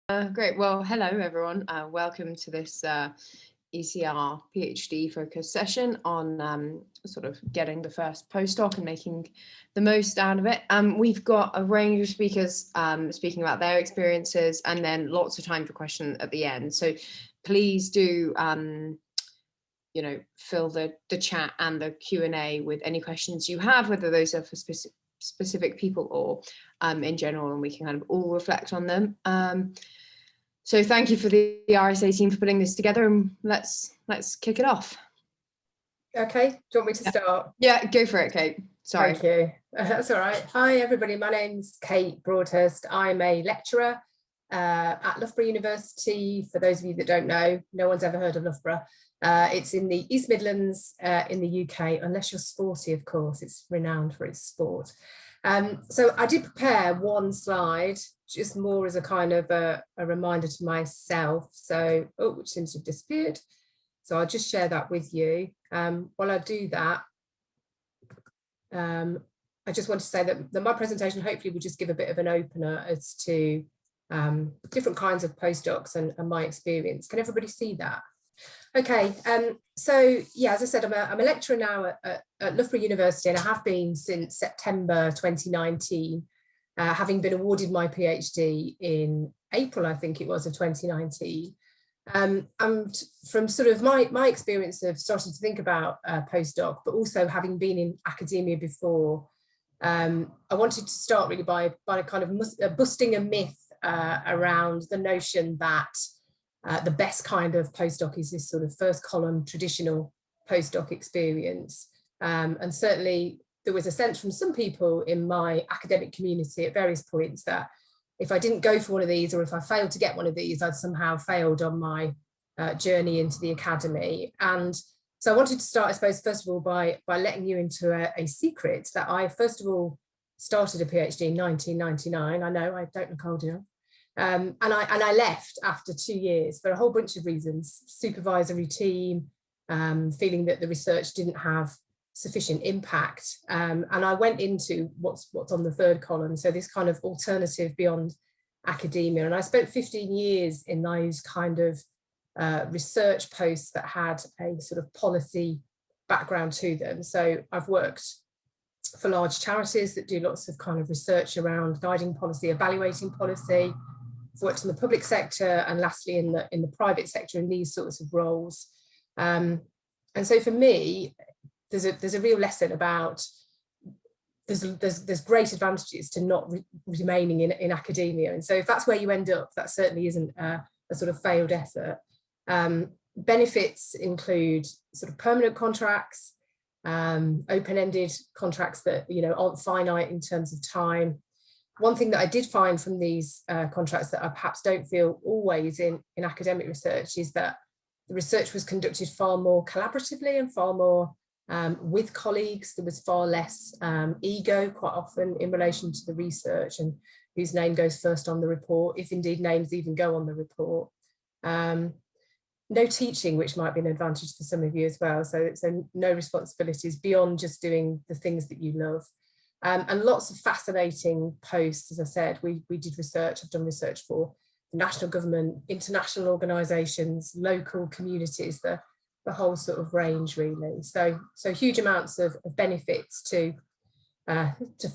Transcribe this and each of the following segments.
Great. Well, hello, everyone. Welcome to this ECR PhD focus session on sort of getting the first postdoc and making the most out of it. We've got a range of speakers speaking about their experiences, and then lots of time for questions at the end. So please do, fill the chat and the Q&A with any questions you have, whether those are for specific people or in general, and we can kind of all reflect on them. So thank you for the RSA team for putting this together, and let's kick it off. Okay, do you want me to start? Yeah, go for it, Kate. Sorry. Thank you. That's all right. Hi, everybody. My name's Kate Broadhurst. I'm a lecturer at Loughborough University. For those of you that don't know, no one's ever heard of Loughborough. It's in the East Midlands in the UK, unless you're sporty, of course. It's renowned for its sport. So I did prepare one slide, just more as a kind of a reminder to myself. So, which seems to have disappeared. So I'll just share that with you. While I do that, I just want to say that my presentation hopefully will just give a bit of an opener as to different kinds of postdocs and my experience. Can everybody see that? Okay, so yeah, as I said, I'm a lecturer now at Loughborough University, and I have been since September 2019, having been awarded my PhD in April, I think it was, of 2019. And from sort of my experience of starting to think about postdoc, but also having been in academia before, I wanted to start really by kind of busting a myth around the notion that the best kind of postdoc is this sort of first column traditional postdoc experience. And certainly there was a sense from some people in my academic community at various points that if I didn't go for one of these, or if I failed to get one of these, I'd somehow failed on my journey into the academy. And so I wanted to start, I suppose, first of all, by letting you into a secret that I, first of all, started a PhD in 1999. I know, I don't look old enough. And I left after 2 years for a whole bunch of reasons: supervisory team, feeling that the research didn't have sufficient impact. And I went into what's on the third column, so this kind of alternative beyond academia. And I spent 15 years in those kind of research posts that had a sort of policy background to them. So I've worked for large charities that do lots of kind of research around guiding policy, evaluating policy. I've worked in the public sector, and lastly in the private sector in these sorts of roles. And so for me, there's a real lesson about there's great advantages to not remaining in academia. And so if that's where you end up, that certainly isn't a sort of failed effort. Benefits include sort of permanent contracts, open-ended contracts that aren't finite in terms of time. One thing that I did find from these contracts that I perhaps don't feel always in academic research is that the research was conducted far more collaboratively and far more with colleagues. There was far less ego quite often in relation to the research and whose name goes first on the report, if indeed names even go on the report. No teaching, which might be an advantage for some of you as well. So no responsibilities beyond just doing the things that you love. And lots of fascinating posts. As I said, we did research. I've done research for the national government, international organisations, local communities, the whole sort of range really. So huge amounts of benefits to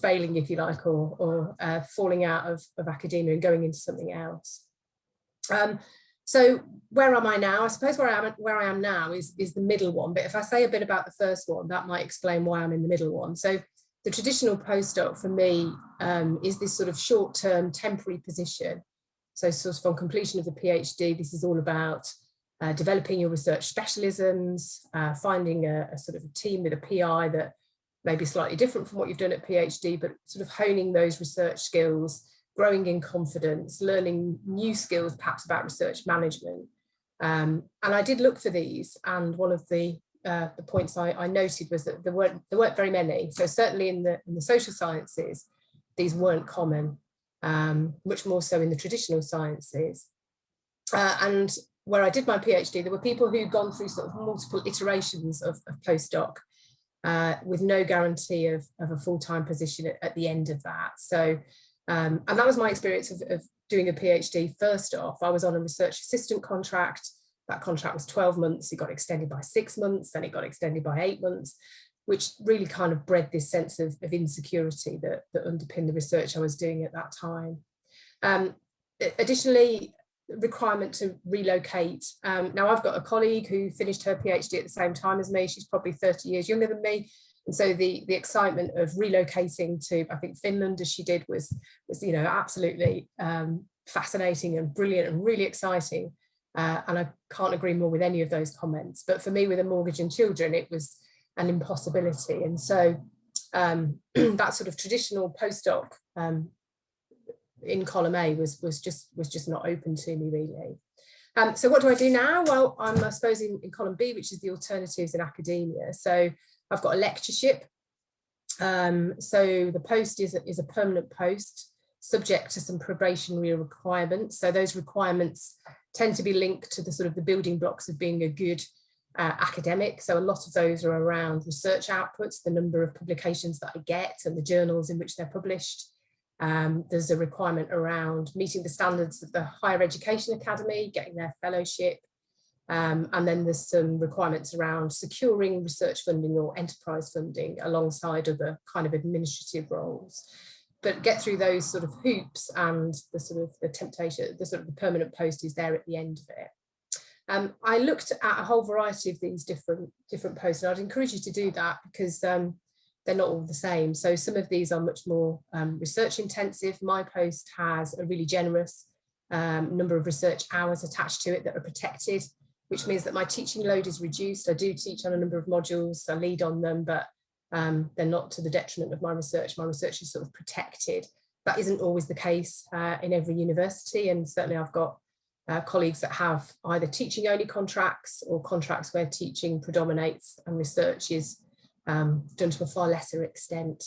failing, if you like, or falling out of academia and going into something else. So where am I now? I suppose where I am now is the middle one. But if I say a bit about the first one, that might explain why I'm in the middle one. So the traditional postdoc for me is this sort of short-term temporary position. So sort of on completion of the PhD, this is all about developing your research specialisms, finding a sort of a team with a PI that may be slightly different from what you've done at PhD, but sort of honing those research skills, growing in confidence, learning new skills perhaps about research management. And I did look for these, and one of the points I noted was that there weren't very many. So certainly in the social sciences, these weren't common, much more so in the traditional sciences. And where I did my PhD, there were people who'd gone through sort of multiple iterations of postdoc with no guarantee of a full-time position at the end of that. So, and that was my experience of doing a PhD, first off, I was on a research assistant contract. That contract was 12 months. It got extended by 6 months, then it got extended by 8 months, which really kind of bred this sense of insecurity that underpinned the research I was doing at that time. Additionally, requirement to relocate. Now I've got a colleague who finished her PhD at the same time as me. She's probably 30 years younger than me. And so the excitement of relocating to, I think, Finland, as she did, was you know, absolutely fascinating and brilliant and really exciting. And I can't agree more with any of those comments. But for me, with a mortgage and children, it was an impossibility. And so that sort of traditional postdoc in column A was just not open to me, really. So what do I do now? Well, I'm, I suppose, in column B, which is the alternatives in academia. So I've got a lectureship. So the post is a permanent post, subject to some probationary requirements. So those requirements tend to be linked to the sort of the building blocks of being a good academic. So a lot of those are around research outputs, the number of publications that I get and the journals in which they're published. There's a requirement around meeting the standards of the Higher Education Academy, getting their fellowship. And then there's some requirements around securing research funding or enterprise funding alongside other kind of administrative roles. But get through those sort of hoops and the sort of the temptation, the sort of the permanent post is there at the end of it. I looked at a whole variety of these different posts, and I'd encourage you to do that because they're not all the same. So some of these are much more research intensive. My post has a really generous number of research hours attached to it that are protected, which means that my teaching load is reduced. I do teach on a number of modules, I lead on them, but they're not to the detriment of my research. My research is sort of protected. That isn't always the case in every university, and certainly I've got colleagues that have either teaching only contracts or contracts where teaching predominates and research is done to a far lesser extent.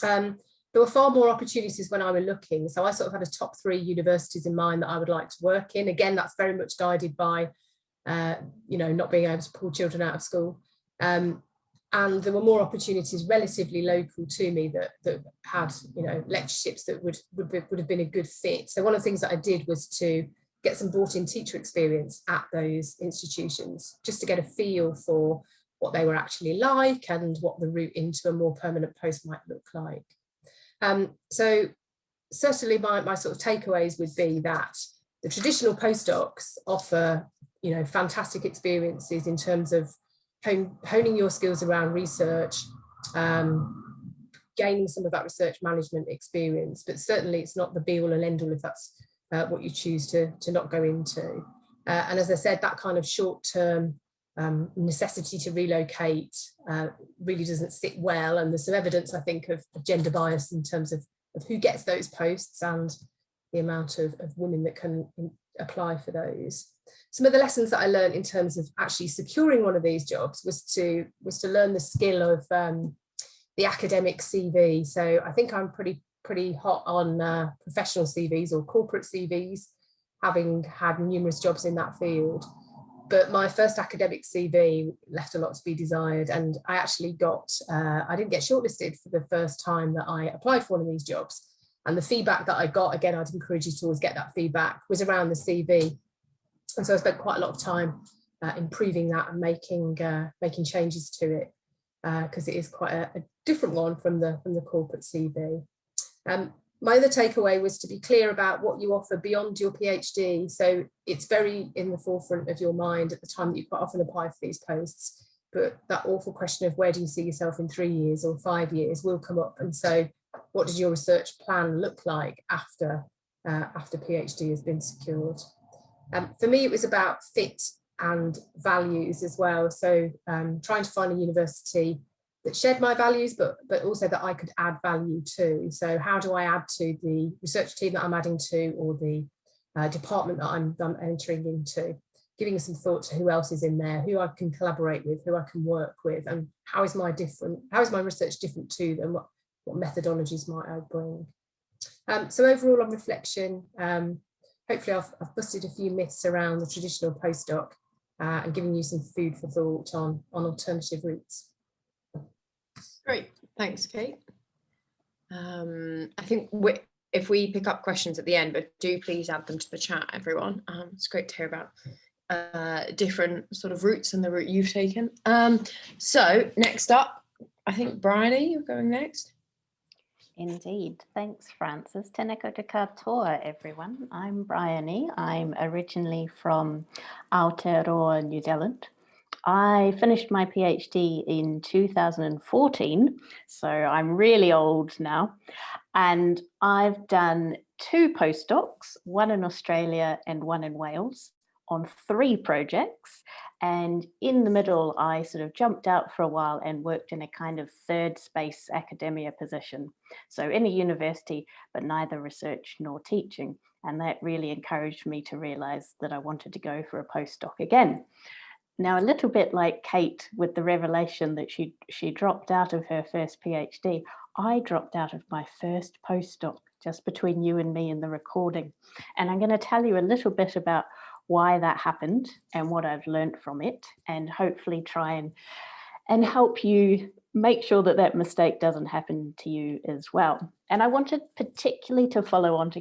There were far more opportunities when I was looking, so I sort of had a top 3 universities in mind that I would like to work in. Again, that's very much guided by you know, not being able to pull children out of school. And there were more opportunities relatively local to me that had, you know, lectureships that would have been a good fit. So one of the things that I did was to get some brought-in teacher experience at those institutions, just to get a feel for what they were actually like and what the route into a more permanent post might look like. So certainly my sort of takeaways would be that the traditional postdocs offer, you know, fantastic experiences in terms of honing your skills around research, gaining some of that research management experience, but certainly it's not the be all and end all if that's what you choose to not go into. And as I said, that kind of short-term necessity to relocate really doesn't sit well, and there's some evidence, I think, of gender bias in terms of who gets those posts and the amount of women that can apply for those. Some of the lessons that I learned in terms of actually securing one of these jobs was to learn the skill of the academic CV. So I think I'm pretty hot on professional CVs or corporate CVs, having had numerous jobs in that field. But my first academic CV left a lot to be desired, and I actually I didn't get shortlisted for the first time that I applied for one of these jobs. And the feedback that I got, again, I'd encourage you to always get that feedback, was around the CV. And so I spent quite a lot of time improving that and making changes to it, because it is quite a different one from the corporate CV. My other takeaway was to be clear about what you offer beyond your PhD. So it's very in the forefront of your mind at the time that you quite often apply for these posts. But that awful question of where do you see yourself in 3 years or 5 years will come up. And so what does your research plan look like after PhD has been secured? For me, it was about fit and values as well. So trying to find a university that shared my values, but also that I could add value to. So how do I add to the research team that I'm adding to, or the department that I'm entering into? Giving some thought to who else is in there, who I can collaborate with, who I can work with, and how is my research different to them? What methodologies might I bring? So overall, on reflection, hopefully I've busted a few myths around the traditional postdoc and given you some food for thought on alternative routes. Great, thanks, Kate. I think if we pick up questions at the end, but do please add them to the chat, everyone. It's great to hear about different sort of routes and the route you've taken. So next up, I think Bryonny, you're going next. Indeed. Thanks, Frances. Tēnā koutou katoa, everyone. I'm Bryonny. I'm originally from Aotearoa, New Zealand. I finished my PhD in 2014, so I'm really old now. And I've done 2 postdocs, one in Australia and one in Wales, on 3 projects. And in the middle, I sort of jumped out for a while and worked in a kind of third space academia position. So in a university, but neither research nor teaching. And that really encouraged me to realize that I wanted to go for a postdoc again. Now, a little bit like Kate with the revelation that she dropped out of her first PhD, I dropped out of my first postdoc, just between you and me in the recording. And I'm going to tell you a little bit about why that happened and what I've learned from it, and hopefully try and help you make sure that that mistake doesn't happen to you as well. And I wanted particularly to follow on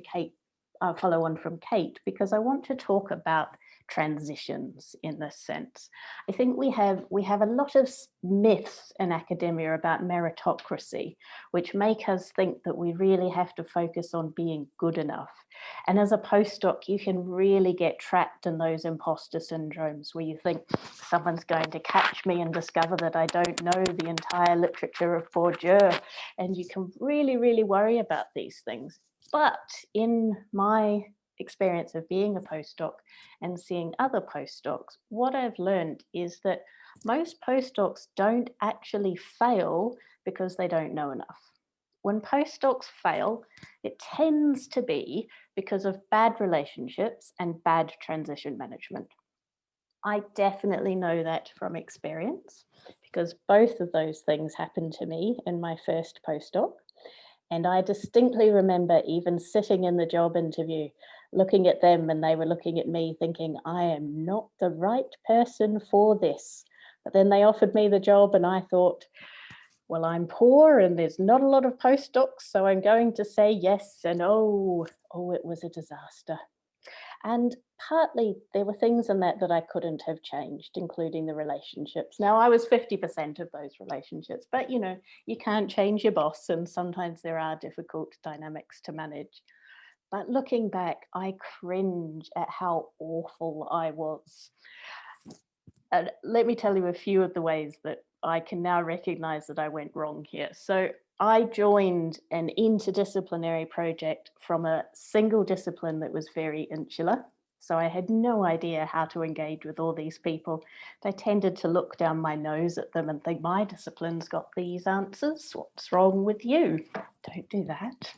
from Kate, because I want to talk about transitions in this sense. I think we have a lot of myths in academia about meritocracy, which make us think that we really have to focus on being good enough. And as a postdoc, you can really get trapped in those imposter syndromes where you think someone's going to catch me and discover that I don't know the entire literature of Bourdieu. And you can really, really worry about these things. But in my experience of being a postdoc and seeing other postdocs, what I've learned is that most postdocs don't actually fail because they don't know enough. When postdocs fail, it tends to be because of bad relationships and bad transition management. I definitely know that from experience, because both of those things happened to me in my first postdoc. And I distinctly remember even sitting in the job interview, looking at them, and they were looking at me thinking, I am not the right person for this. But then they offered me the job and I thought, well, I'm poor and there's not a lot of postdocs, so I'm going to say yes. And oh, it was a disaster. And partly there were things in that I couldn't have changed, including the relationships. Now, I was 50% of those relationships, but you know, you can't change your boss, and sometimes there are difficult dynamics to manage. But looking back, I cringe at how awful I was. And let me tell you a few of the ways that I can now recognize that I went wrong here. So I joined an interdisciplinary project from a single discipline that was very insular. So I had no idea how to engage with all these people. They tended to look down my nose at them and think, my discipline's got these answers. What's wrong with you? Don't do that.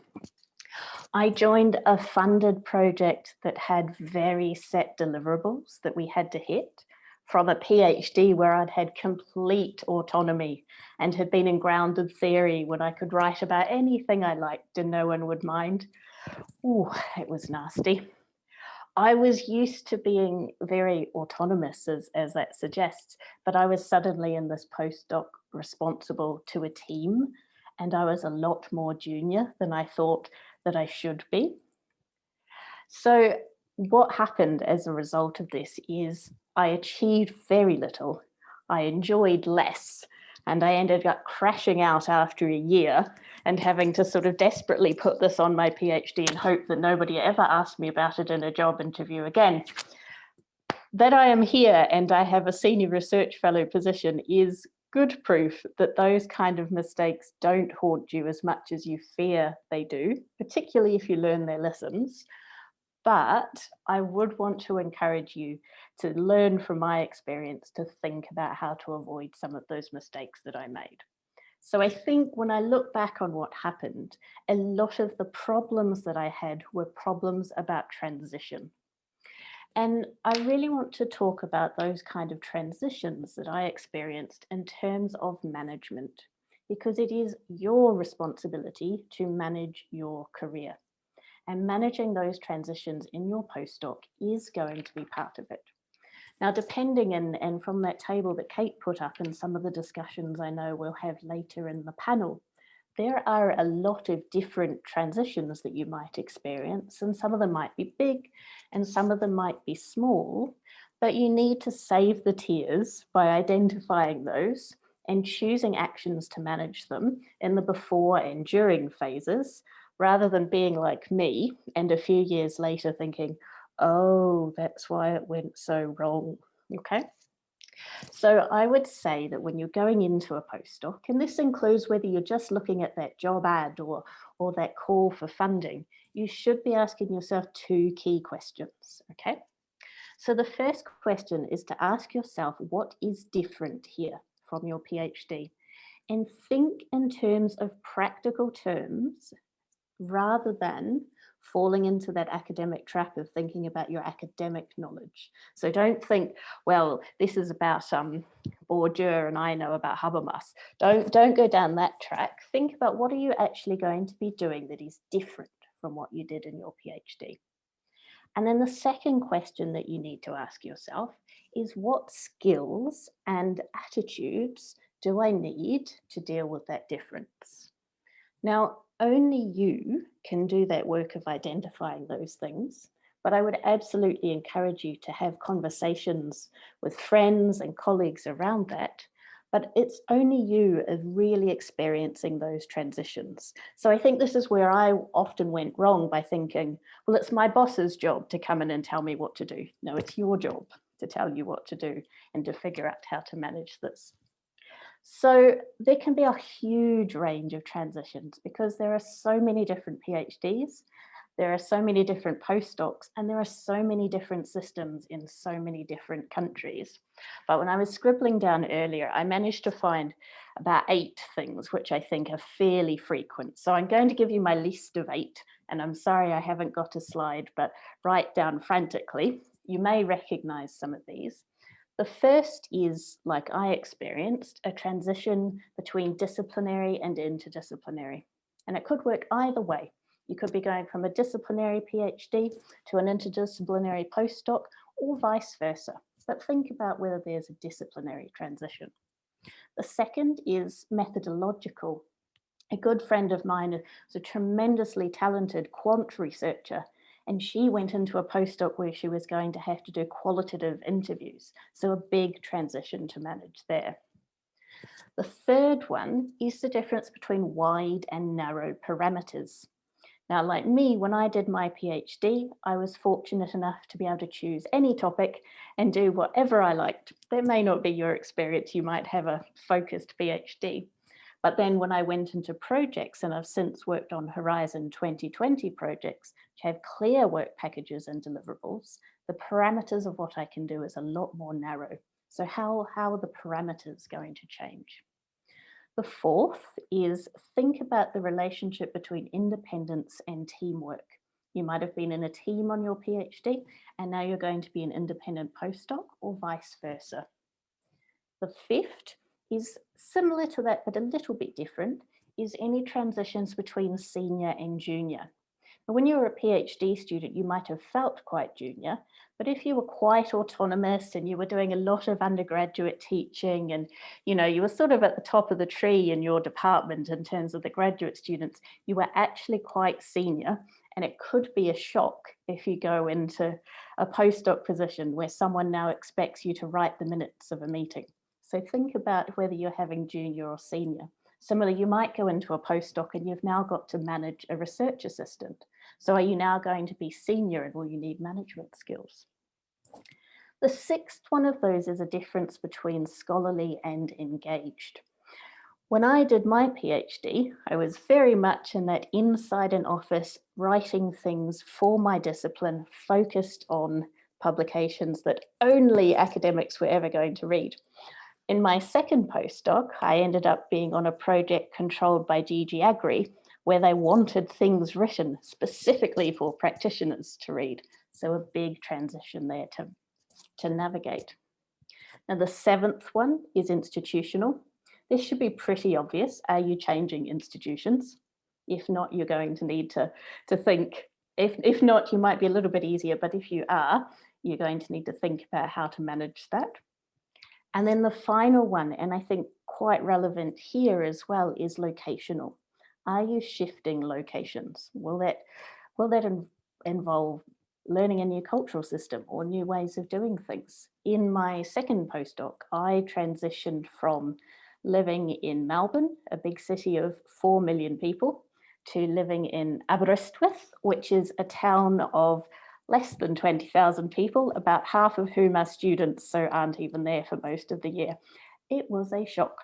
I joined a funded project that had very set deliverables that we had to hit, from a PhD where I'd had complete autonomy and had been in grounded theory when I could write about anything I liked and no one would mind. Ooh, it was nasty. I was used to being very autonomous, as that suggests, but I was suddenly in this postdoc responsible to a team, and I was a lot more junior than I thought that I should be. So what happened as a result of this is I achieved very little, I enjoyed less, and I ended up crashing out after a year and having to sort of desperately put this on my PhD and hope that nobody ever asked me about it in a job interview again. That I am here and I have a senior research fellow position is good proof that those kind of mistakes don't haunt you as much as you fear they do, particularly if you learn their lessons. But I would want to encourage you to learn from my experience to think about how to avoid some of those mistakes that I made. So I think when I look back on what happened, a lot of the problems that I had were problems about transition. And I really want to talk about those kind of transitions that I experienced in terms of management, because it is your responsibility to manage your career. And managing those transitions in your postdoc is going to be part of it. Now, depending, and from that table that Kate put up and some of the discussions I know we'll have later in the panel, there are a lot of different transitions that you might experience, and some of them might be big and some of them might be small, but you need to save the tears by identifying those and choosing actions to manage them in the before and during phases, rather than being like me and a few years later thinking, oh, that's why it went so wrong. Okay. So I would say that when you're going into a postdoc, and this includes whether you're just looking at that job ad or that call for funding, you should be asking yourself 2 key questions, okay? So the first question is to ask yourself, what is different here from your PhD? And think in terms of practical terms rather than falling into that academic trap of thinking about your academic knowledge. So don't think, well, this is about Bourdieu and I know about Habermas. Don't go down that track. Think about what are you actually going to be doing that is different from what you did in your PhD. And then the second question that you need to ask yourself is, what skills and attitudes do I need to deal with that difference? Now, only you can do that work of identifying those things, but I would absolutely encourage you to have conversations with friends and colleagues around that. But it's only you of really experiencing those transitions. So I think this is where I often went wrong by thinking, well, it's my boss's job to come in and tell me what to do. No, it's your job to tell you what to do and to figure out how to manage this. So there can be a huge range of transitions because there are so many different PhDs, there are so many different postdocs, and there are so many different systems in so many different countries. But when I was scribbling down earlier, I managed to find about 8 things which I think are fairly frequent. So I'm going to give you my list of 8, and I'm sorry I haven't got a slide, but write down frantically. You may recognize some of these. The first is, like I experienced, a transition between disciplinary and interdisciplinary. And it could work either way. You could be going from a disciplinary PhD to an interdisciplinary postdoc or vice versa. But think about whether there's a disciplinary transition. The second is methodological. A good friend of mine is a tremendously talented quant researcher, and she went into a postdoc where she was going to have to do qualitative interviews. So a big transition to manage there. The third one is the difference between wide and narrow parameters. Now, like me, when I did my PhD, I was fortunate enough to be able to choose any topic and do whatever I liked. That may not be your experience. You might have a focused PhD. But then when I went into projects, and I've since worked on Horizon 2020 projects, which have clear work packages and deliverables, the parameters of what I can do is a lot more narrow. So how are the parameters going to change? The fourth is think about the relationship between independence and teamwork. You might have been in a team on your PhD, and now you're going to be an independent postdoc or vice versa. The fifth is similar to that, but a little bit different, is any transitions between senior and junior. Now, when you were a PhD student, you might have felt quite junior, but if you were quite autonomous and you were doing a lot of undergraduate teaching and you were sort of at the top of the tree in your department in terms of the graduate students, you were actually quite senior. And it could be a shock if you go into a postdoc position where someone now expects you to write the minutes of a meeting. So think about whether you're having junior or senior. Similarly, you might go into a postdoc and you've now got to manage a research assistant. So are you now going to be senior and will you need management skills? The sixth one of those is a difference between scholarly and engaged. When I did my PhD, I was very much in that inside an office, writing things for my discipline, focused on publications that only academics were ever going to read. In my second postdoc, I ended up being on a project controlled by DG Agri, where they wanted things written specifically for practitioners to read. So a big transition there to navigate. Now, the seventh one is institutional. This should be pretty obvious. Are you changing institutions? If not, you're going to need to think. If not, you might be a little bit easier, but if you are, you're going to need to think about how to manage that. And then the final one, and I think quite relevant here as well, is locational. Are you shifting locations? Will that involve learning a new cultural system or new ways of doing things? In my second postdoc, I transitioned from living in Melbourne, a big city of 4 million people, to living in Aberystwyth, which is a town of less than 20,000 people, about half of whom are students, so aren't even there for most of the year. It was a shock.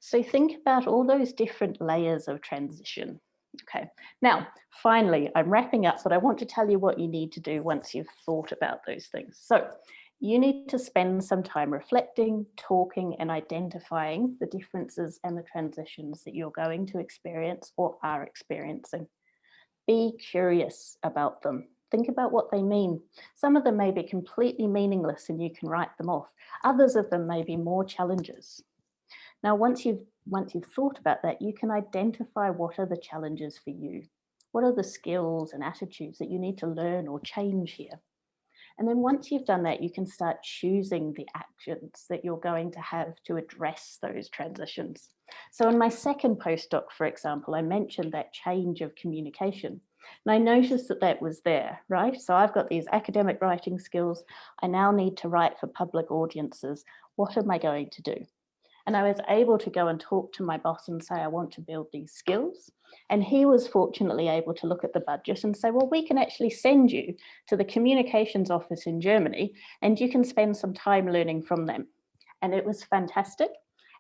So think about all those different layers of transition. Okay, now, finally, I'm wrapping up, but I want to tell you what you need to do once you've thought about those things. So you need to spend some time reflecting, talking, and identifying the differences and the transitions that you're going to experience or are experiencing. Be curious about them. Think about what they mean. Some of them may be completely meaningless and you can write them off. Others of them may be more challenges. Now, once you've thought about that, you can identify what are the challenges for you. What are the skills and attitudes that you need to learn or change here? And then once you've done that, you can start choosing the actions that you're going to have to address those transitions. So in my second postdoc, for example, I mentioned that change of communication. And I noticed that that was there, right? So I've got these academic writing skills. I now need to write for public audiences. What am I going to do? And I was able to go and talk to my boss and say, I want to build these skills. And he was fortunately able to look at the budget and say, well, we can actually send you to the communications office in Germany and you can spend some time learning from them. And it was fantastic.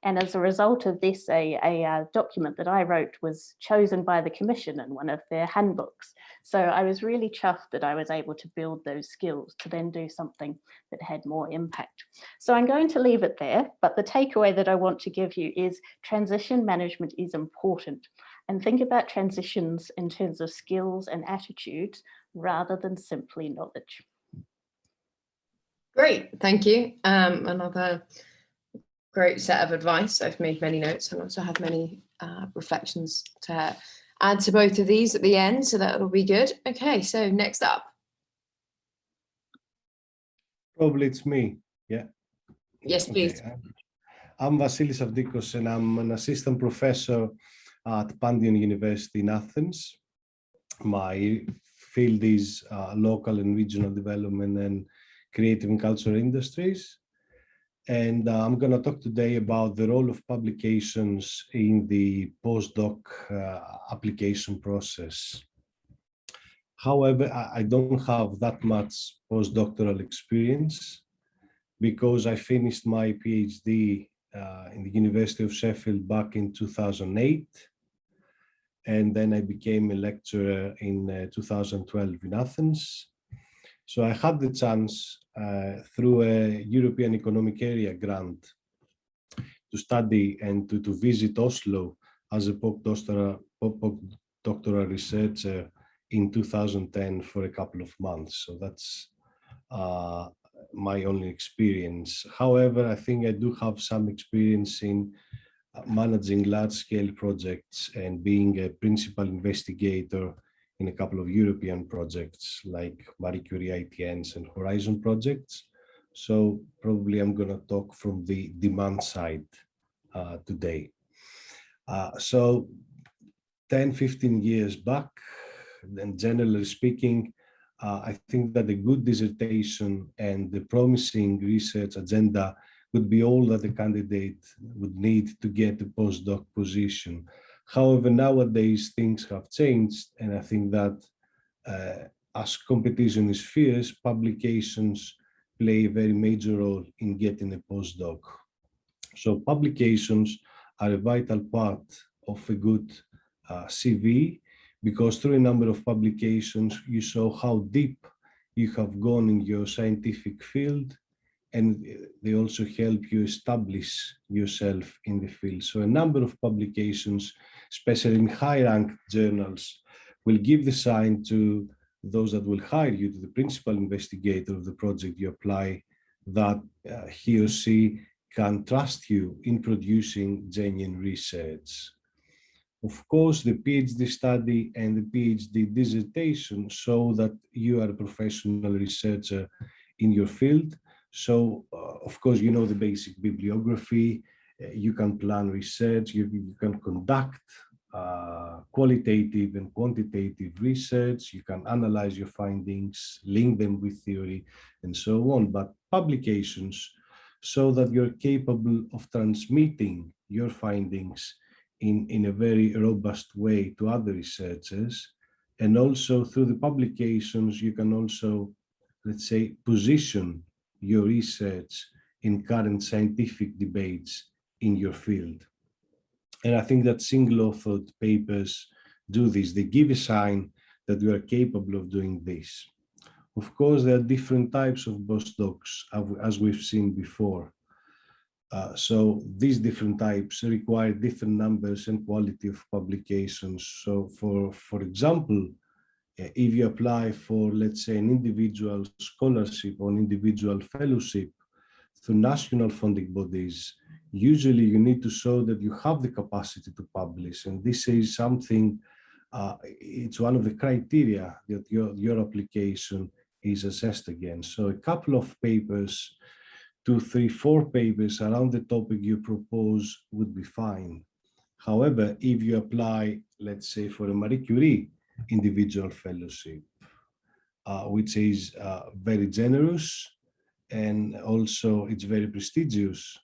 And as a result of this, a document that I wrote was chosen by the commission in one of their handbooks. So I was really chuffed that I was able to build those skills to then do something that had more impact. So I'm going to leave it there, but the takeaway that I want to give you is transition management is important. And think about transitions in terms of skills and attitudes rather than simply knowledge. Great, thank you. Another great set of advice. I've made many notes and also have many reflections to add to both of these at the end, so that'll be good. Okay, so next up. Probably it's me, yeah. Yes, please. Okay. I'm Vasilis Avdikos and I'm an assistant professor at Panteion University in Athens. My field is local and regional development and creative and cultural industries. And I'm going to talk today about the role of publications in the postdoc application process. However, I don't have that much postdoctoral experience because I finished my PhD in the University of Sheffield back in 2008. And then I became a lecturer in 2012 in Athens. So I had the chance through a European Economic Area grant to study and to visit Oslo as a postdoctoral researcher in 2010 for a couple of months. So that's my only experience. However, I think I do have some experience in managing large-scale projects and being a principal investigator in a couple of European projects like Marie Curie ITNs and Horizon projects. So probably I'm going to talk from the demand side today. So 10, 15 years back, and generally speaking, I think that a good dissertation and the promising research agenda would be all that a candidate would need to get a postdoc position. However, nowadays things have changed, and I think that as competition is fierce, publications play a very major role in getting a postdoc. So publications are a vital part of a good CV, because through a number of publications, you show how deep you have gone in your scientific field, and they also help you establish yourself in the field. So a number of publications, especially in high-ranked journals, will give the sign to those that will hire you, to the principal investigator of the project you apply, that he or she can trust you in producing genuine research. Of course, the PhD study and the PhD dissertation show that you are a professional researcher in your field. So, of course, you know the basic bibliography, you can plan research, you can conduct qualitative and quantitative research. You can analyze your findings, link them with theory, and so on. But publications, so that you're capable of transmitting your findings in a very robust way to other researchers. And also through the publications, you can also, let's say, position your research in current scientific debates in your field. And I think that single-authored papers do this. They give a sign that you are capable of doing this. Of course, there are different types of postdocs, as we've seen before. So these different types require different numbers and quality of publications. So for example, if you apply for, let's say, an individual scholarship or an individual fellowship through national funding bodies, usually you need to show that you have the capacity to publish. And this is something, it's one of the criteria that your application is assessed against. So a couple of papers, 2, 3, 4 papers around the topic you propose would be fine. However, if you apply, let's say, for a Marie Curie individual fellowship, which is very generous, and also it's very prestigious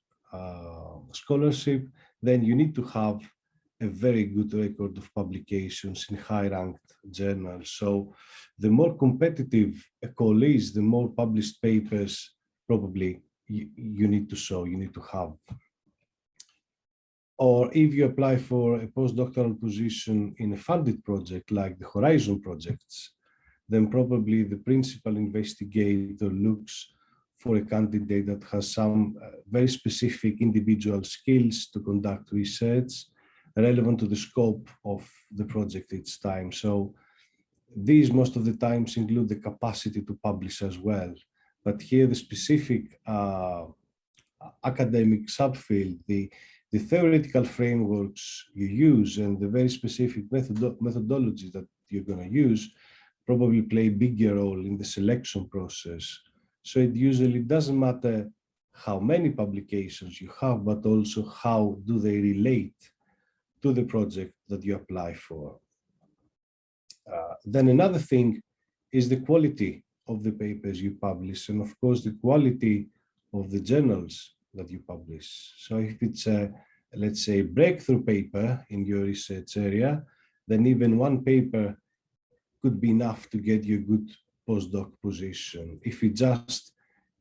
scholarship, then you need to have a very good record of publications in high-ranked journals. So the more competitive a call is, the more published papers probably you need to show, you need to have. Or if you apply for a postdoctoral position in a funded project like the Horizon projects, then probably the principal investigator looks for a candidate that has some very specific individual skills to conduct research relevant to the scope of the project each time. So these most of the times include the capacity to publish as well. But here the specific academic subfield, the theoretical frameworks you use and the very specific methodology that you're going to use probably play a bigger role in the selection process. So it usually doesn't matter how many publications you have, but also how do they relate to the project that you apply for. Then another thing is the quality of the papers you publish, and of course the quality of the journals that you publish. So if it's a, let's say, breakthrough paper in your research area, then even one paper could be enough to get you a good postdoc position. If it's just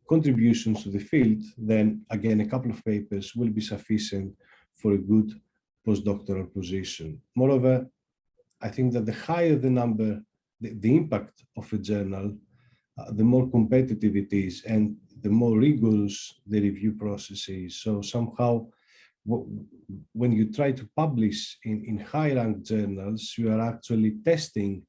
contributions to the field, then again, a couple of papers will be sufficient for a good postdoctoral position. Moreover, I think that the higher the number, the impact of a journal, the more competitive it is and the more rigorous the review process is. So somehow, when you try to publish in high-ranked journals, you are actually testing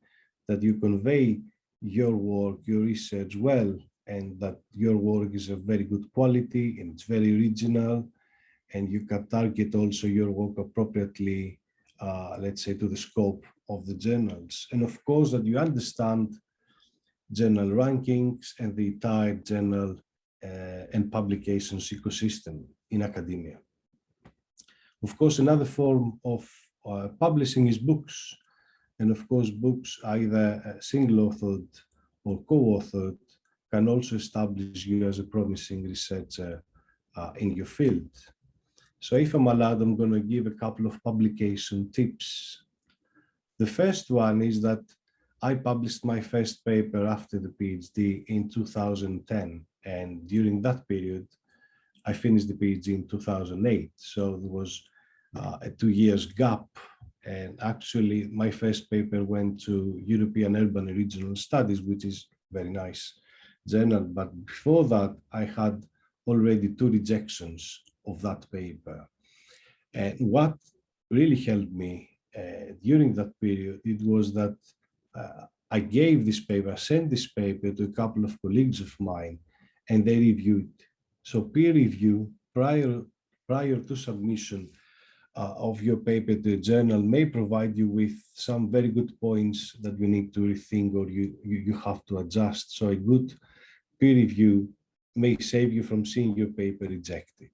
that you convey your work, your research well, and that your work is of very good quality and it's very original, and you can target also your work appropriately, let's say, to the scope of the journals. And of course, that you understand journal rankings and the entire journal and publications ecosystem in academia. Of course, another form of publishing is books. And of course, books, either single-authored or co-authored, can also establish you as a promising researcher in your field. So if I'm allowed, I'm going to give a couple of publication tips. The first one is that I published my first paper after the PhD in 2010. And during that period, I finished the PhD in 2008. So there was a 2 years gap. And actually, my first paper went to European Urban and Regional Studies, which is very nice journal. But before that, I had already 2 rejections of that paper. And what really helped me during that period, it was that I gave this paper, I sent this paper to a couple of colleagues of mine, and they reviewed. So peer review prior to submission of your paper to a journal may provide you with some very good points that you need to rethink or you have to adjust. So a good peer review may save you from seeing your paper rejected.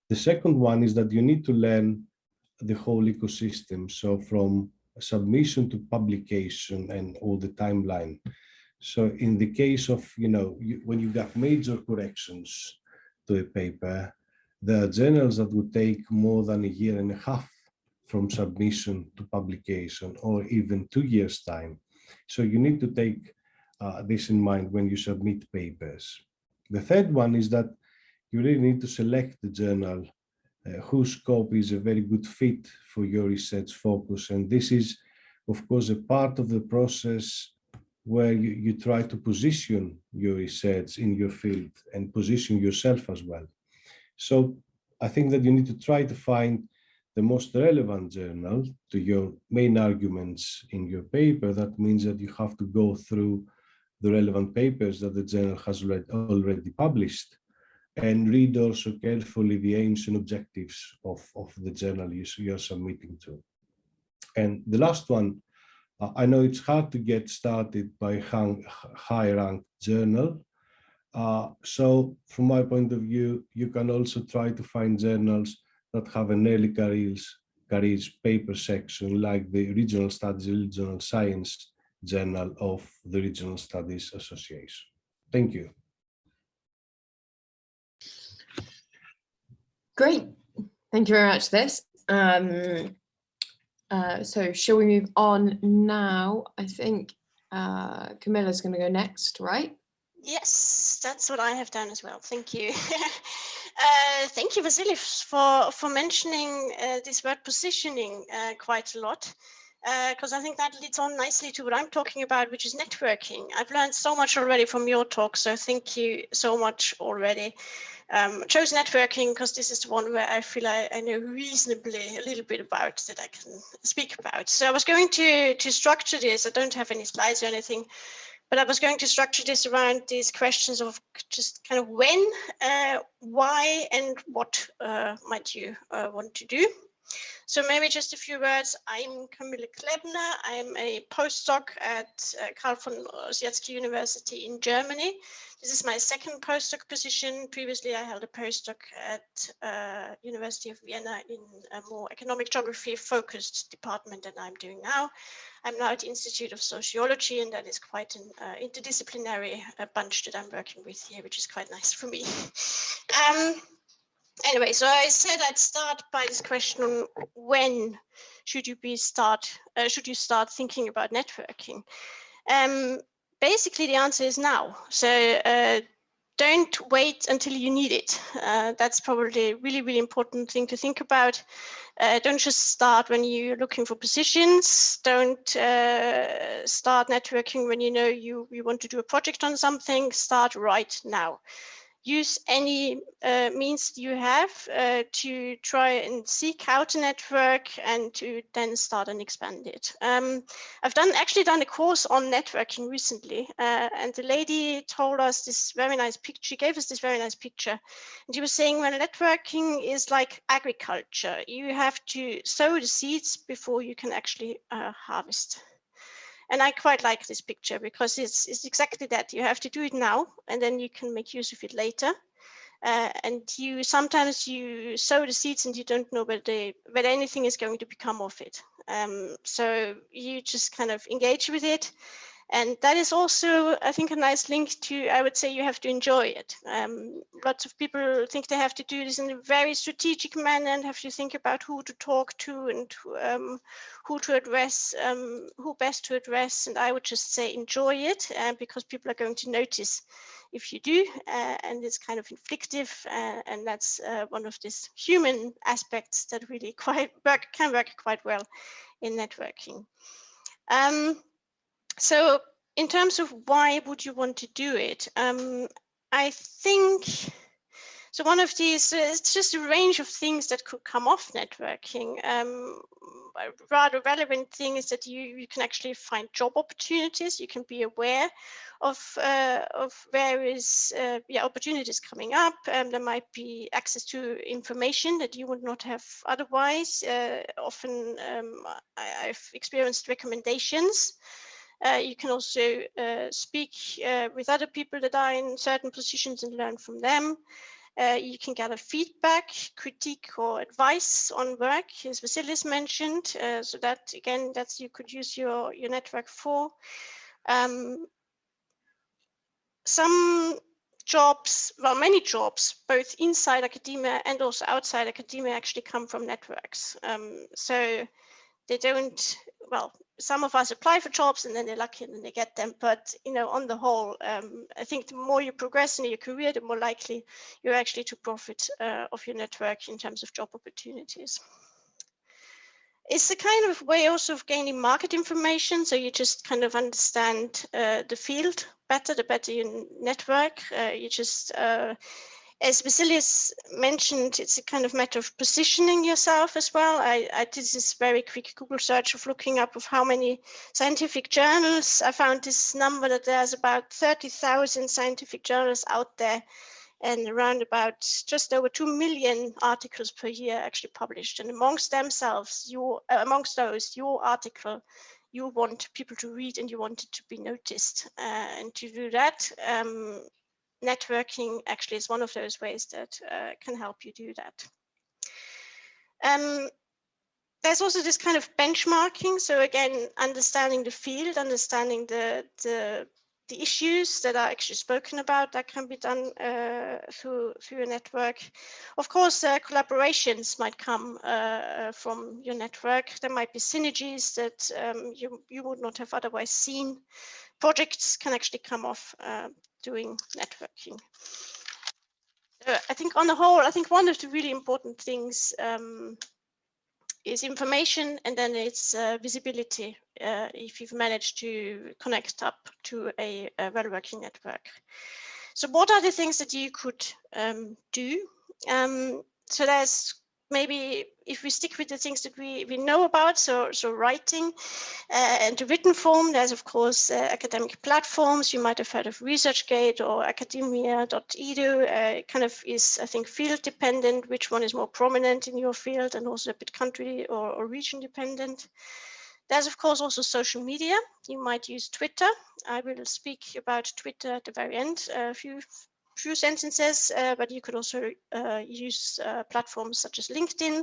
The second one is that you need to learn the whole ecosystem. So from submission to publication and all the timeline. So in the case of, when you got major corrections to a paper, there are journals that would take more than a year and a half from submission to publication, or even 2 years' time. So you need to take this in mind when you submit papers. The third one is that you really need to select the journal whose scope is a very good fit for your research focus. And this is, of course, a part of the process where you try to position your research in your field and position yourself as well. So I think that you need to try to find the most relevant journal to your main arguments in your paper. That means that you have to go through the relevant papers that the journal has already published, and read also carefully the aims and objectives of the journal you're submitting to. And the last one, I know it's hard to get started by high-ranked journal. So from my point of view, you can also try to find journals that have an early careers paper section, like the Regional Studies, Regional Science Journal of the Regional Studies Association. Thank you. Great. Thank you very much for this. So shall we move on now? I think Camilla's going to go next, right? Yes, that's what I have done as well. Thank you. Thank you, Vasilis, for mentioning this word positioning quite a lot, because I think that leads on nicely to what I'm talking about, which is networking. I've learned so much already from your talk, so thank you so much already. Chose networking because this is the one where I feel I know reasonably a little bit about, that I can speak about. So I was going to structure this. I don't have any slides or anything, but I was going to structure this around these questions of just kind of when, why, and what might you want to do. So maybe just a few words. I'm Camilla Chlebna. I'm a postdoc at Karl von Ossietzky University in Germany. This is my second postdoc position. Previously, I held a postdoc at University of Vienna in a more economic geography focused department than I'm doing now. I'm now at the Institute of Sociology, and that is quite an interdisciplinary bunch that I'm working with here, which is quite nice for me. Anyway, so I said I'd start by this question on when should you start thinking about networking? Basically, the answer is now. So don't wait until you need it. That's probably a really, really important thing to think about. Don't just start when you're looking for positions. Don't start networking when you know you want to do a project on something. Start right now. Use any means you have to try and seek out a network and to then start and expand it. I've actually done a course on networking recently, and the lady told us this very nice picture. She gave us this very nice picture, and she was saying, well, networking is like agriculture. You have to sow the seeds before you can actually harvest. And I quite like this picture because it's exactly that. You have to do it now, and then you can make use of it later. And sometimes you sow the seeds and you don't know whether anything is going to become of it. So you just kind of engage with it. And that is also, I think, a nice link to, I would say, you have to enjoy it. Lots of people think they have to do this in a very strategic manner and have to think about who to talk to and who to address, who best to address. And I would just say enjoy it because people are going to notice if you do, and it's kind of inflictive. And that's one of these human aspects that really can work quite well in networking. So in terms of why would you want to do it, I think, so one of these, it's just a range of things that could come off networking. A rather relevant thing is that you can actually find job opportunities. You can be aware of various opportunities coming up. There might be access to information that you would not have otherwise. Often I've experienced recommendations. You can also speak with other people that are in certain positions and learn from them. You can gather feedback, critique, or advice on work, as Vasilis mentioned. So that, again, that's you could use your network for. Some jobs, well, many jobs, both inside academia and also outside academia, actually come from networks. So they don't, well, some of us apply for jobs and then they're lucky and then they get them. But, you know, on the whole, I think the more you progress in your career, the more likely you're actually to profit of your network in terms of job opportunities. It's a kind of way also of gaining market information. So you just kind of understand the field better, the better your network. You just, as Vasilis mentioned, it's a kind of matter of positioning yourself as well. I did this very quick Google search of looking up of how many scientific journals. I found this number that there's about 30,000 scientific journals out there, and around about just over 2 million articles per year actually published. And amongst themselves, amongst those, your article, you want people to read and you want it to be noticed. And to do that, networking actually is one of those ways that can help you do that. There's also this kind of benchmarking. So again, understanding the field, understanding the issues that are actually spoken about, that can be done through a network. Of course, collaborations might come from your network. There might be synergies that you would not have otherwise seen. Projects can actually come off doing networking. I think on the whole, I think one of the really important things is information, and then it's visibility if you've managed to connect up to a well-working network. So what are the things that you could do? So there's maybe, if we stick with the things that we know about, so writing and the written form, there's of course academic platforms. You might have heard of ResearchGate or academia.edu. It kind of is, I think, field dependent, which one is more prominent in your field, and also a bit country or region dependent. There's of course also social media. You might use Twitter. I will speak about Twitter at the very end, a few sentences, but you could also use platforms such as LinkedIn.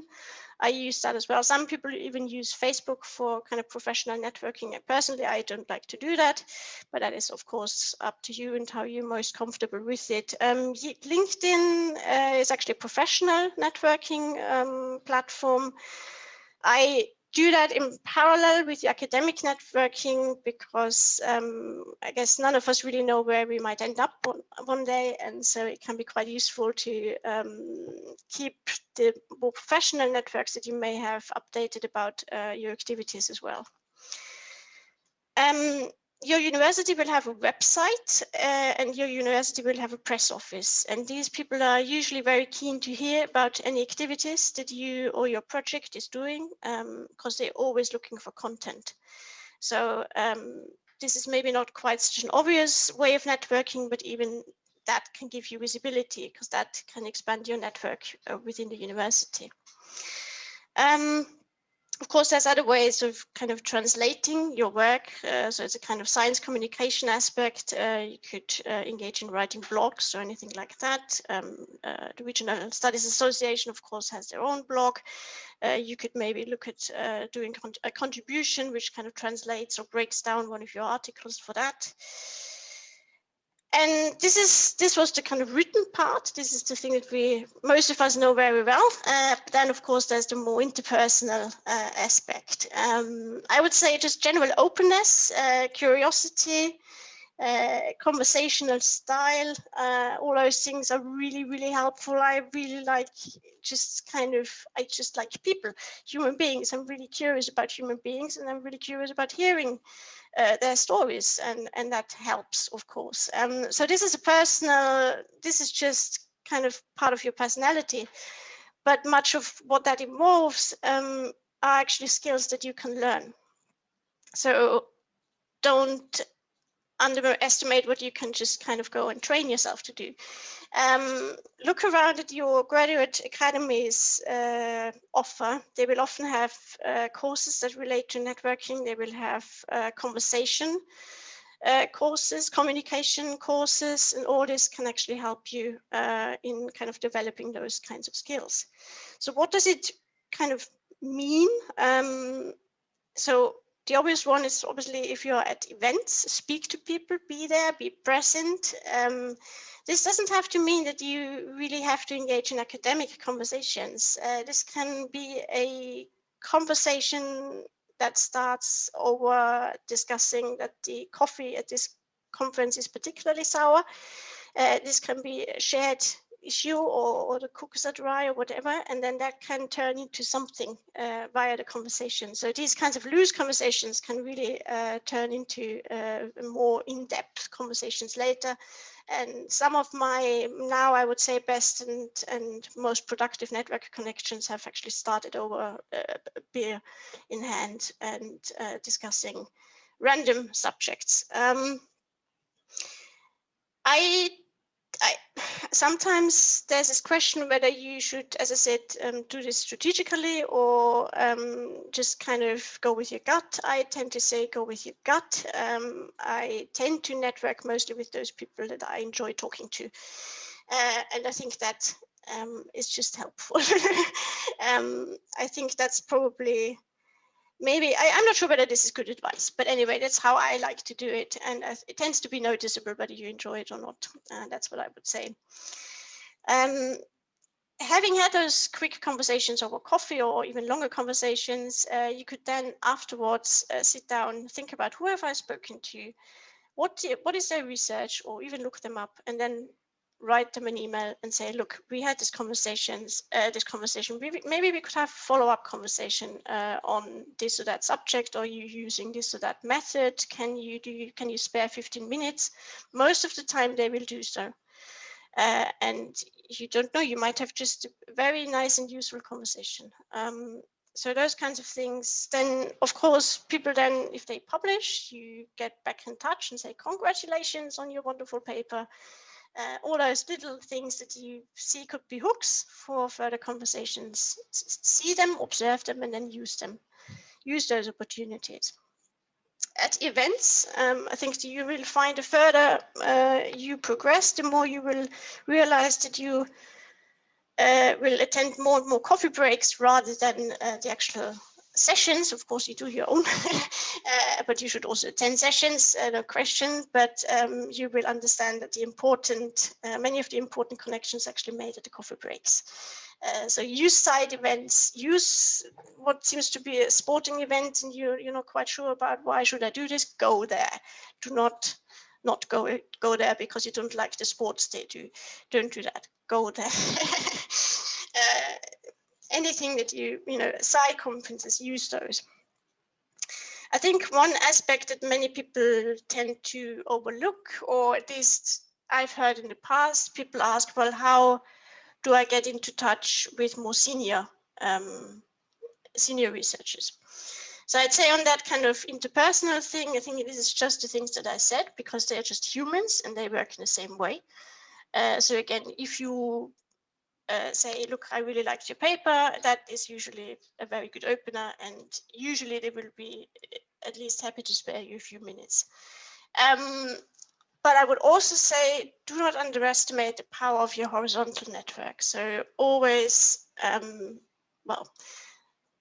I use that as well. Some people even use Facebook for kind of professional networking. Personally, I don't like to do that, but that is of course up to you and how you're most comfortable with it. LinkedIn is actually a professional networking platform. I do that in parallel with the academic networking because I guess none of us really know where we might end up one day, and so it can be quite useful to keep the more professional networks that you may have updated about your activities as well. Your university will have a website and your university will have a press office. And these people are usually very keen to hear about any activities that you or your project is doing because they're always looking for content. So this is maybe not quite such an obvious way of networking, but even that can give you visibility because that can expand your network within the university. Of course, there's other ways of kind of translating your work. So it's a kind of science communication aspect. You could engage in writing blogs or anything like that. The Regional Studies Association, of course, has their own blog. You could maybe look at doing a contribution, which kind of translates or breaks down one of your articles for that. And this was the kind of written part. This is the thing that most of us know very well. But then, of course, there's the more interpersonal aspect. I would say just general openness, curiosity, conversational style. All those things are really, really helpful. I really like I just like people, human beings. I'm really curious about human beings, and I'm really curious about hearing their stories, and that helps, of course. So this is just kind of part of your personality, but much of what that involves are actually skills that you can learn. So don't underestimate what you can just kind of go and train yourself to do. Look around at your graduate academies offer. They will often have courses that relate to networking. They will have conversation courses, communication courses, and all this can actually help you in kind of developing those kinds of skills. So what does it kind of mean? So the obvious one is obviously if you're at events, speak to people, be there, be present. This doesn't have to mean that you really have to engage in academic conversations. This can be a conversation that starts over discussing that the coffee at this conference is particularly sour. This can be a shared issue or the cookies are dry or whatever, and then that can turn into something via the conversation. So these kinds of loose conversations can really turn into more in-depth conversations later. And some of my, now I would say, best and most productive network connections have actually started over a beer in hand and discussing random subjects. Sometimes there's this question whether you should, as I said, do this strategically or just kind of go with your gut. I tend to say go with your gut. I tend to network mostly with those people that I enjoy talking to. And I think that is just helpful. I think that's probably, maybe, I'm not sure whether this is good advice, but anyway, that's how I like to do it. And it tends to be noticeable whether you enjoy it or not. That's what I would say. Having had those quick conversations over coffee or even longer conversations, you could then afterwards sit down, think about who have I spoken to, what is their research, or even look them up, and then write them an email and say, look, we had this conversation. Maybe we could have a follow-up conversation on this or that subject, or you using this or that method. Can you spare 15 minutes? Most of the time they will do so. And you don't know, you might have just a very nice and useful conversation. So those kinds of things. Then, of course, people then, if they publish, you get back in touch and say, congratulations on your wonderful paper. All those little things that you see could be hooks for further conversations. See them, observe them, and then use them. Use those opportunities. At events, I think you will find the further you progress, the more you will realize that you will attend more and more coffee breaks rather than the actual sessions. Of course, you do your own, but you should also attend sessions, no question. But you will understand that many of the important connections actually made at the coffee breaks. So use side events, use what seems to be a sporting event and you're not quite sure about why should I do this, go there. Do not go there because you don't like the sports they do. Don't do that, go there. Anything that side conferences, use those. I think one aspect that many people tend to overlook, or at least I've heard in the past, people ask, well, how do I get into touch with more senior researchers? So I'd say on that kind of interpersonal thing, I think this is just the things that I said, because they're just humans and they work in the same way. So again, if you say, look, I really liked your paper, that is usually a very good opener, and usually they will be at least happy to spare you a few minutes. But I would also say, do not underestimate the power of your horizontal network. So always,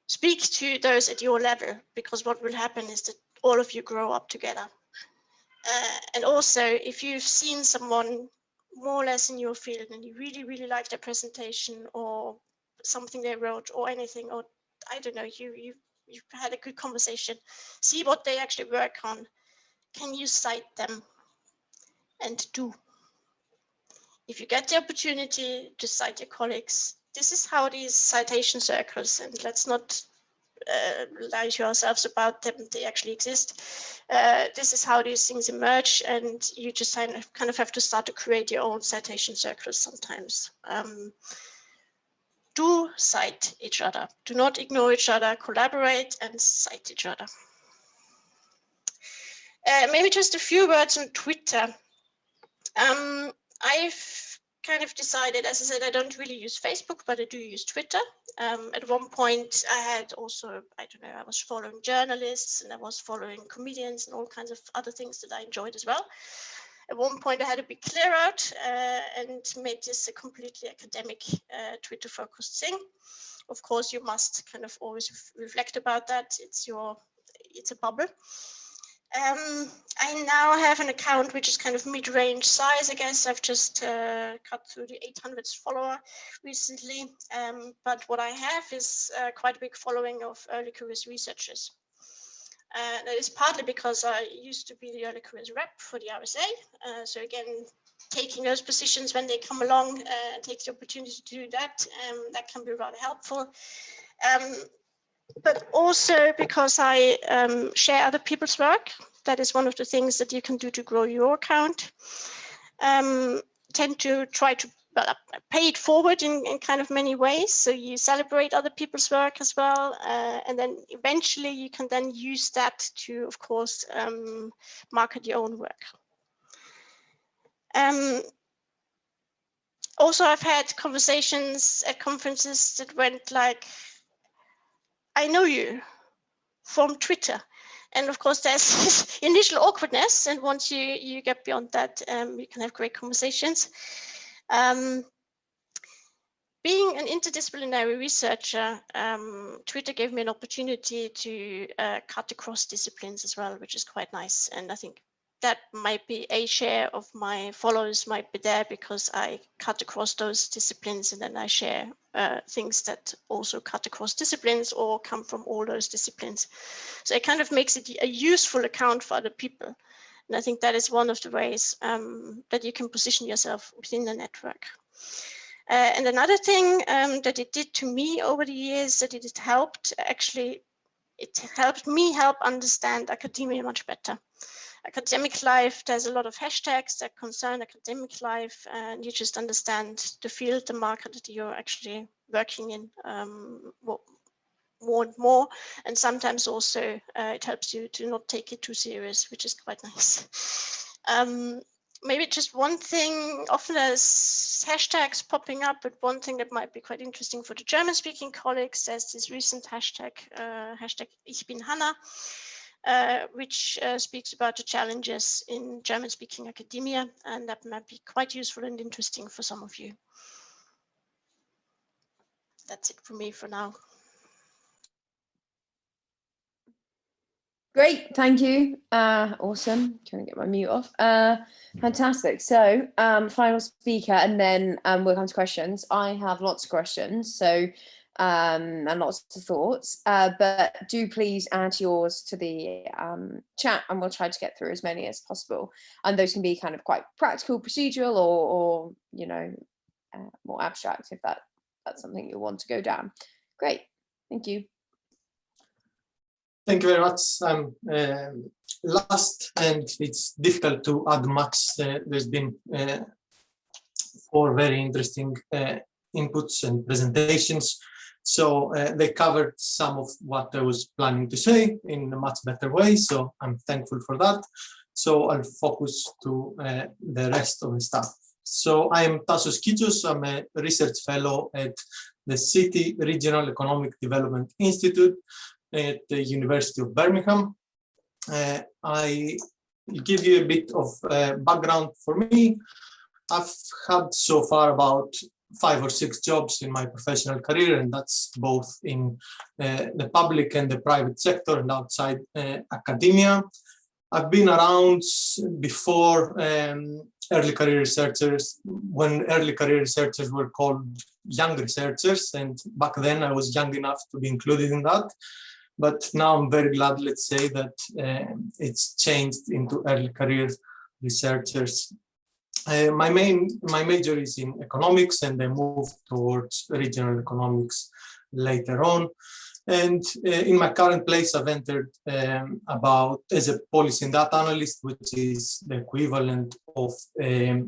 speak to those at your level, because what will happen is that all of you grow up together. And also, if you've seen someone more or less in your field and you really, really like their presentation or something they wrote or anything, or I don't know, you've had a good conversation, see what they actually work on. Can you cite them? And do. If you get the opportunity to cite your colleagues, this is how these citation circles, and let's not lie to ourselves about them, they actually exist. This is how these things emerge, and you just kind of have to start to create your own citation circles sometimes. Do cite each other. Do not ignore each other, collaborate and cite each other. Maybe just a few words on Twitter. I've kind of decided, as I said, I don't really use Facebook, but I do use Twitter. At one point I had also, I don't know, I was following journalists and I was following comedians and all kinds of other things that I enjoyed as well. At one point I had a big clear out and made this a completely academic Twitter focused thing. Of course, you must kind of always reflect about that. It's a bubble. I now have an account which is kind of mid-range size, I guess. I've just cut through the 800th follower recently. But what I have is quite a big following of early careers researchers. That is partly because I used to be the early careers rep for the RSA. So again, taking those positions when they come along, take the opportunity to do that, that can be rather helpful. But also because I share other people's work. That is one of the things that you can do to grow your account. Tend to try to pay it forward in kind of many ways. So you celebrate other people's work as well. And then eventually you can then use that to, of course, market your own work. Also, I've had conversations at conferences that went like, I know you from Twitter. And of course, there's this initial awkwardness. And once you get beyond that, you can have great conversations. Being an interdisciplinary researcher, Twitter gave me an opportunity to cut across disciplines as well, which is quite nice. And I think that might be a share of my followers might be there because I cut across those disciplines and then I share things that also cut across disciplines or come from all those disciplines. So it kind of makes it a useful account for other people. And I think that is one of the ways that you can position yourself within the network. And another thing that it did to me over the years that it helped, actually, it helped me understand academia much better. Academic life, there's a lot of hashtags that concern academic life, and you just understand the field, the market that you're actually working in more and more. And sometimes also it helps you to not take it too serious, which is quite nice. Maybe just one thing, often there's hashtags popping up, but one thing that might be quite interesting for the German-speaking colleagues, there's this recent hashtag, hashtag Ich bin Hanna, which speaks about the challenges in German-speaking academia, and that might be quite useful and interesting for some of you. That's it for me for now. Great, thank you. Awesome. Trying to get my mute off. Fantastic. So final speaker, and then we'll come to questions. I have lots of questions, so and lots of thoughts, but do please add yours to the chat, and we'll try to get through as many as possible. And those can be kind of quite practical, procedural, or you know, more abstract if that's something you want to go down. Great, thank you. Thank you very much. I'm last, and it's difficult to add much. There's been 4 very interesting inputs and presentations. So they covered some of what I was planning to say in a much better way. So I'm thankful for that. So I'll focus to the rest of the stuff. So I am Tasos Kitsos. I'm a research fellow at the City Regional Economic Development Institute at the University of Birmingham. I give you a bit of background for me. I've had so far about 5 or 6 jobs in my professional career, and that's both in the public and the private sector and outside academia. I've been around before early career researchers, when early career researchers were called young researchers, and back then I was young enough to be included in that. But now I'm very glad, let's say, that it's changed into early career researchers. My major is in economics, and I moved towards regional economics later on. And in my current place, I've entered as a policy and data analyst, which is the equivalent of a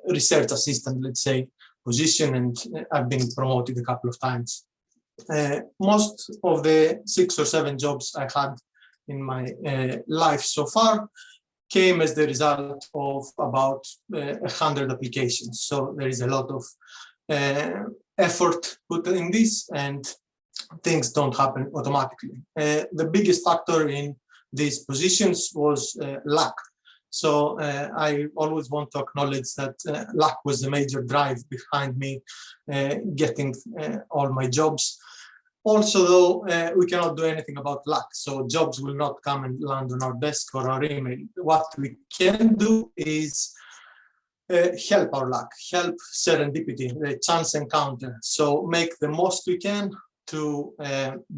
research assistant, let's say, position, and I've been promoted a couple of times. Most of the 6 or 7 jobs I had in my life so far came as the result of about 100 applications. So there is a lot of effort put in this, and things don't happen automatically. The biggest factor in these positions was luck. So I always want to acknowledge that luck was the major drive behind me getting all my jobs. Also, though, we cannot do anything about luck. So jobs will not come and land on our desk or our email. What we can do is help our luck, help serendipity, the chance encounter. So make the most we can to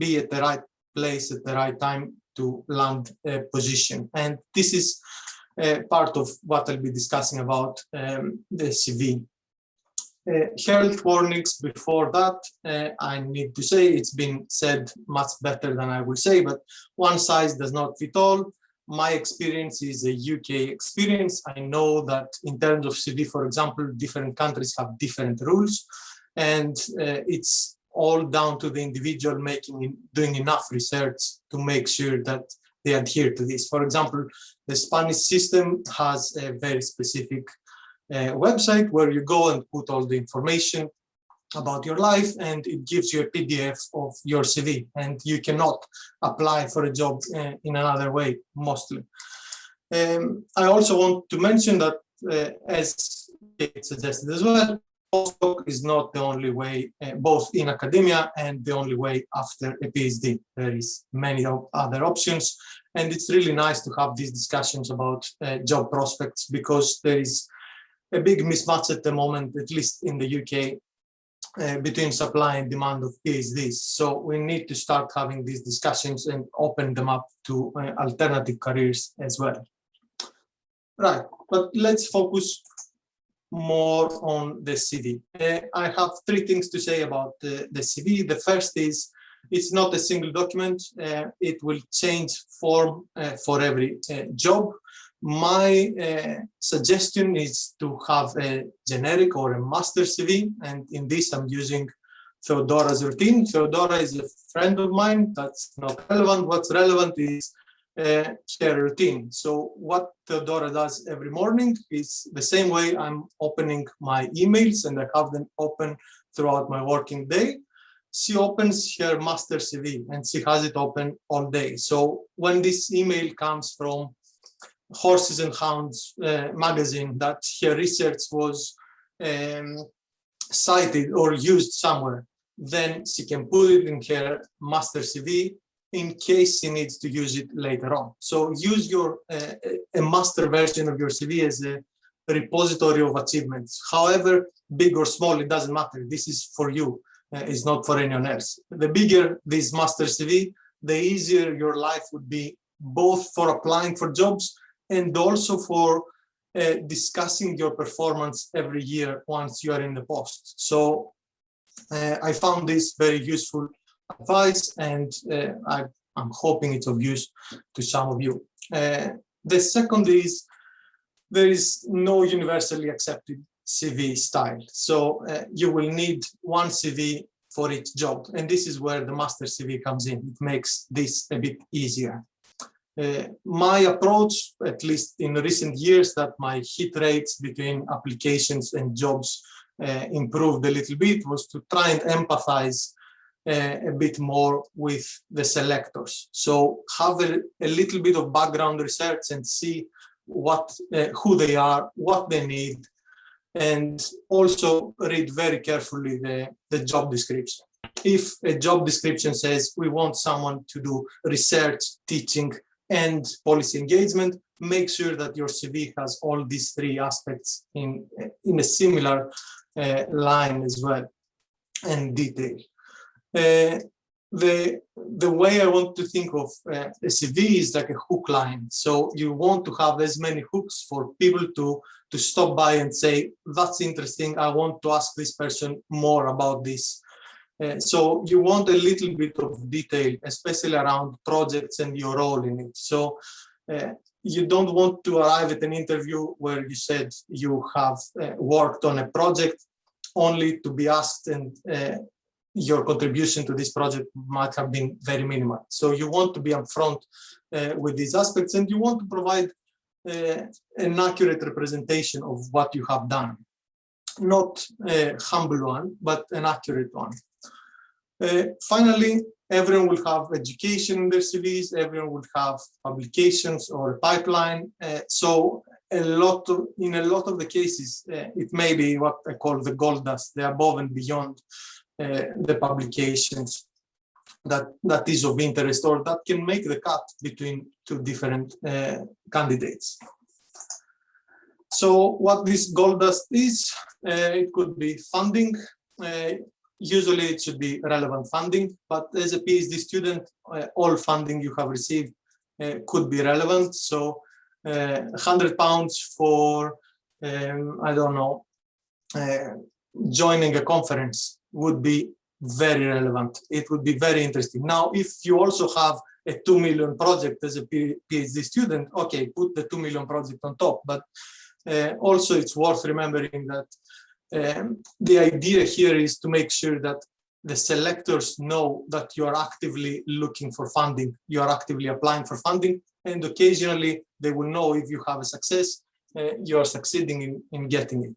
be at the right place at the right time to land a position. And this is part of what I'll be discussing about the CV. Health warnings before that, I need to say it's been said much better than I will say, but one size does not fit all. My experience is a UK experience. I know that in terms of CV, for example, different countries have different rules, and it's all down to the individual doing enough research to make sure that they adhere to this. For example, the Spanish system has a very specific website where you go and put all the information about your life, and it gives you a PDF of your CV, and you cannot apply for a job in another way, mostly. I also want to mention that, as it suggested as well, postdoc is not the only way, both in academia and the only way after a PhD. There is many other options, and it's really nice to have these discussions about job prospects, because there is a big mismatch at the moment, at least in the UK, between supply and demand of PhDs. So we need to start having these discussions and open them up to alternative careers as well. Right, but let's focus more on the CV. I have three things to say about the CV. The first is, it's not a single document. It will change form for every job. My suggestion is to have a generic or a master CV, and in this I'm using Theodora's routine. Theodora is a friend of mine. That's not relevant. What's relevant is her routine. So what Theodora does every morning is the same way I'm opening my emails, and I have them open throughout my working day. She opens her master CV and she has it open all day. So when this email comes from Horses and Hounds magazine that her research was cited or used somewhere, then she can put it in her master CV in case she needs to use it later on. So use your a master version of your CV as a repository of achievements. However big or small, it doesn't matter. This is for you. It's not for anyone else. The bigger this master CV, the easier your life would be, both for applying for jobs and also for discussing your performance every year once you are in the post. So I found this very useful advice, and I'm hoping it's of use to some of you. The second is, there is no universally accepted CV style. So you will need one CV for each job, and this is where the master CV comes in. It makes this a bit easier. My approach, at least in recent years, that my hit rates between applications and jobs improved a little bit, was to try and empathize a bit more with the selectors. So have a little bit of background research and see who they are, what they need, and also read very carefully the job description. If a job description says we want someone to do research, teaching, and policy engagement, make sure that your CV has all these three aspects in a similar line as well, and detail. The way I want to think of a CV is like a hook line. So you want to have as many hooks for people to stop by and say, that's interesting, I want to ask this person more about this. So you want a little bit of detail, especially around projects and your role in it. So you don't want to arrive at an interview where you said you have worked on a project only to be asked, and your contribution to this project might have been very minimal. So you want to be upfront with these aspects, and you want to provide an accurate representation of what you have done. Not a humble one, but an accurate one. Finally, everyone will have education in their CVs, everyone will have publications or a pipeline. So in a lot of the cases, it may be what I call the gold dust, the above and beyond the publications that is of interest or that can make the cut between two different candidates. So what this gold dust is, it could be funding. Usually it should be relevant funding, but as a PhD student, all funding you have received could be relevant. So £100 for, I don't know, joining a conference would be very relevant. It would be very interesting. Now, if you also have a 2 million project as a PhD student, okay, put the 2 million project on top. But also it's worth remembering that the idea here is to make sure that the selectors know that you are actively looking for funding, you are actively applying for funding, and occasionally they will know if you have a success, you are succeeding in getting it.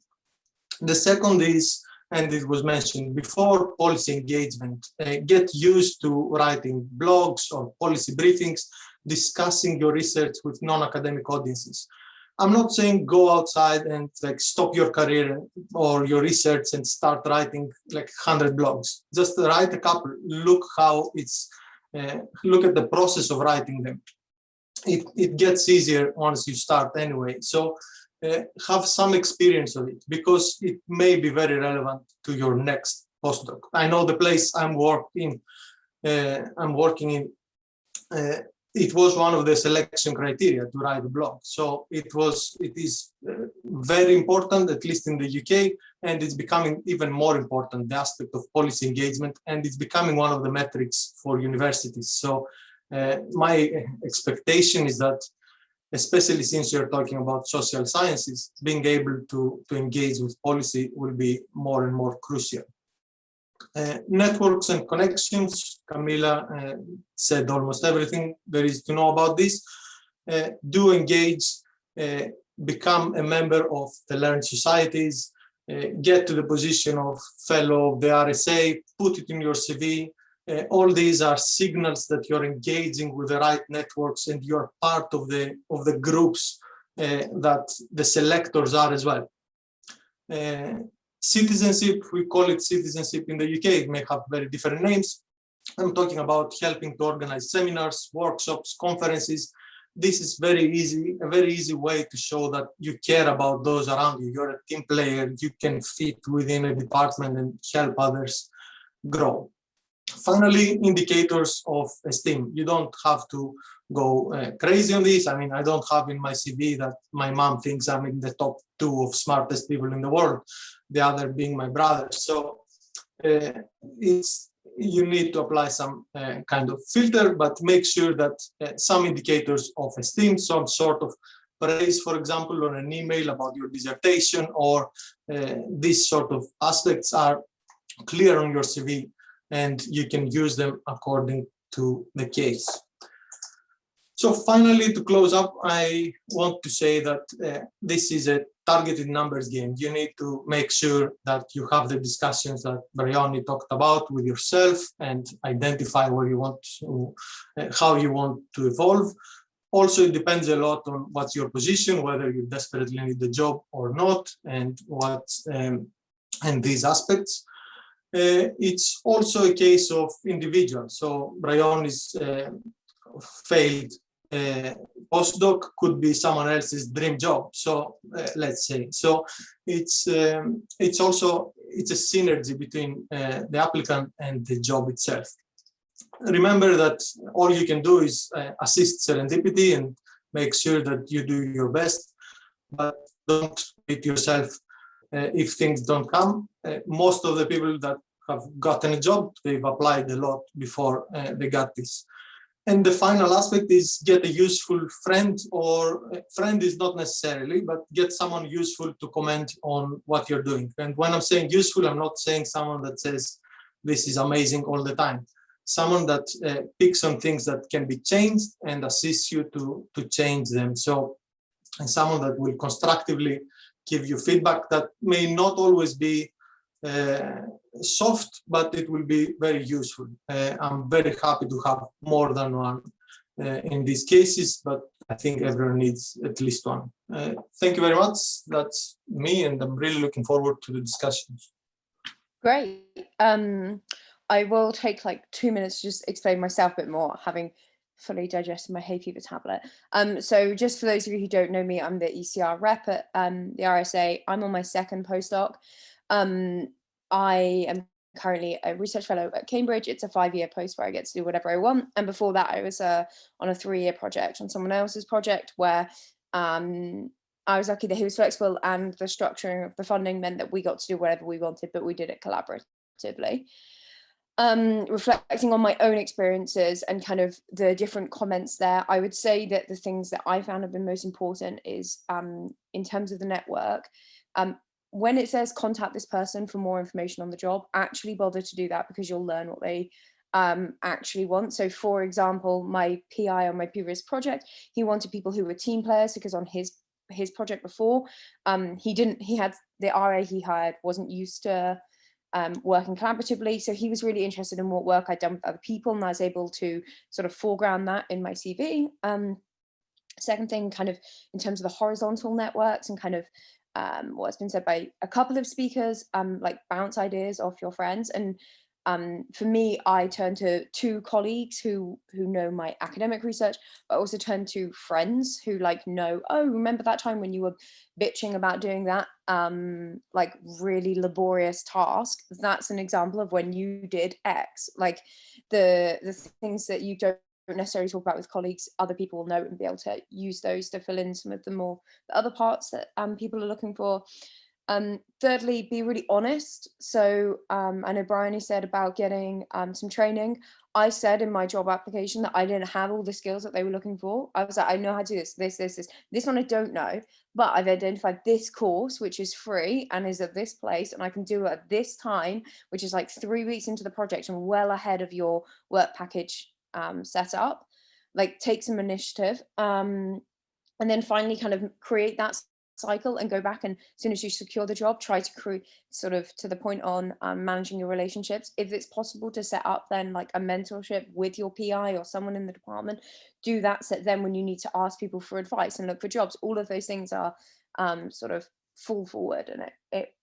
The second is, and it was mentioned before, policy engagement. Get used to writing blogs or policy briefings, discussing your research with non-academic audiences. I'm not saying go outside and like stop your career or your research and start writing like 100 blogs. Just write a couple. Look how it's, look at the process of writing them. It gets easier once you start anyway. So have some experience of it because it may be very relevant to your next postdoc. I know the place I'm working in, it was one of the selection criteria to write a blog. So it is very important, at least in the UK, and it's becoming even more important, the aspect of policy engagement, and it's becoming one of the metrics for universities. So my expectation is that, especially since you're talking about social sciences, being able to engage with policy will be more and more crucial. Networks and connections, Camilla said almost everything there is to know about this. Do engage, become a member of the learned societies, get to the position of fellow of the RSA, put it in your CV. All these are signals that you're engaging with the right networks and you're part of the groups that the selectors are as well. Citizenship, we call it citizenship in the UK, it may have very different names. I'm talking about helping to organize seminars, workshops, conferences. This is very easy, a very easy way to show that you care about those around you. You're a team player, you can fit within a department and help others grow. Finally, indicators of esteem. You don't have to go crazy on this. I mean, I don't have in my CV that my mom thinks I'm in the top 2 of smartest people in the world, the other being my brother. So you need to apply some kind of filter, but make sure that some indicators of esteem, some sort of praise, for example, on an email about your dissertation, or these sort of aspects are clear on your CV, and you can use them according to the case. So finally, to close up, I want to say that this is a targeted numbers game. You need to make sure that you have the discussions that Bryonny talked about with yourself and identify where you want to, how you want to evolve. Also, it depends a lot on what's your position, whether you desperately need the job or not, and what and these aspects. It's also a case of individual. So Bryonny's failed postdoc could be someone else's dream job. So let's say, so it's a synergy between the applicant and the job itself. Remember that all you can do is assist serendipity and make sure that you do your best, but don't beat yourself if things don't come. Most of the people that have gotten a job, they've applied a lot before they got this. And the final aspect is get a useful friend, or friend is not necessarily, but get someone useful to comment on what you're doing. And when I'm saying useful, I'm not saying someone that says this is amazing all the time. Someone that picks on things that can be changed and assists you to change them. So and someone that will constructively give you feedback that may not always be soft, but it will be very useful. I'm very happy to have more than one in these cases, but I think everyone needs at least one. Thank you very much. That's me, and I'm really looking forward to the discussions. Great. I will take like 2 minutes to just explain myself a bit more, having fully digested my hay fever tablet. So just for those of you who don't know me, I'm the ECR rep at the RSA. I'm on my second postdoc. I am currently a research fellow at Cambridge. It's a 5-year post where I get to do whatever I want. And before that, I was on a 3-year project on someone else's project where I was lucky that he was flexible, and the structuring of the funding meant that we got to do whatever we wanted, but we did it collaboratively. Reflecting on my own experiences and kind of the different comments there, I would say that the things that I found have been most important is in terms of the network, when it says contact this person for more information on the job, actually bother to do that, because you'll learn what they actually want. So for example, my PI on my previous project, he wanted people who were team players, because on his project before, he had the RA he hired wasn't used to working collaboratively. So he was really interested in what work I'd done with other people, and I was able to sort of foreground that in my CV. Second thing, kind of in terms of the horizontal networks and kind of what's been said by a couple of speakers, like bounce ideas off your friends. And for me, I turn to 2 colleagues who know my academic research, but also turn to friends who like know, oh, remember that time when you were bitching about doing that like really laborious task? That's an example of when you did X. Like the things that you don't necessarily talk about with colleagues, other people will know and be able to use those to fill in some of the other parts that people are looking for. Thirdly, be really honest. So I know Bryonny said about getting some training. I said in my job application that I didn't have all the skills that they were looking for. I was like, I know how to do this one I don't know, but I've identified this course, which is free and is at this place, and I can do it at this time, which is like 3 weeks into the project and well ahead of your work package set up. Like, take some initiative. And then finally kind of create that cycle and go back, and as soon as you secure the job, try to create, sort of to the point on managing your relationships. If it's possible to set up then like a mentorship with your PI or someone in the department, do that. So then when you need to ask people for advice and look for jobs, all of those things are sort of fall forward, and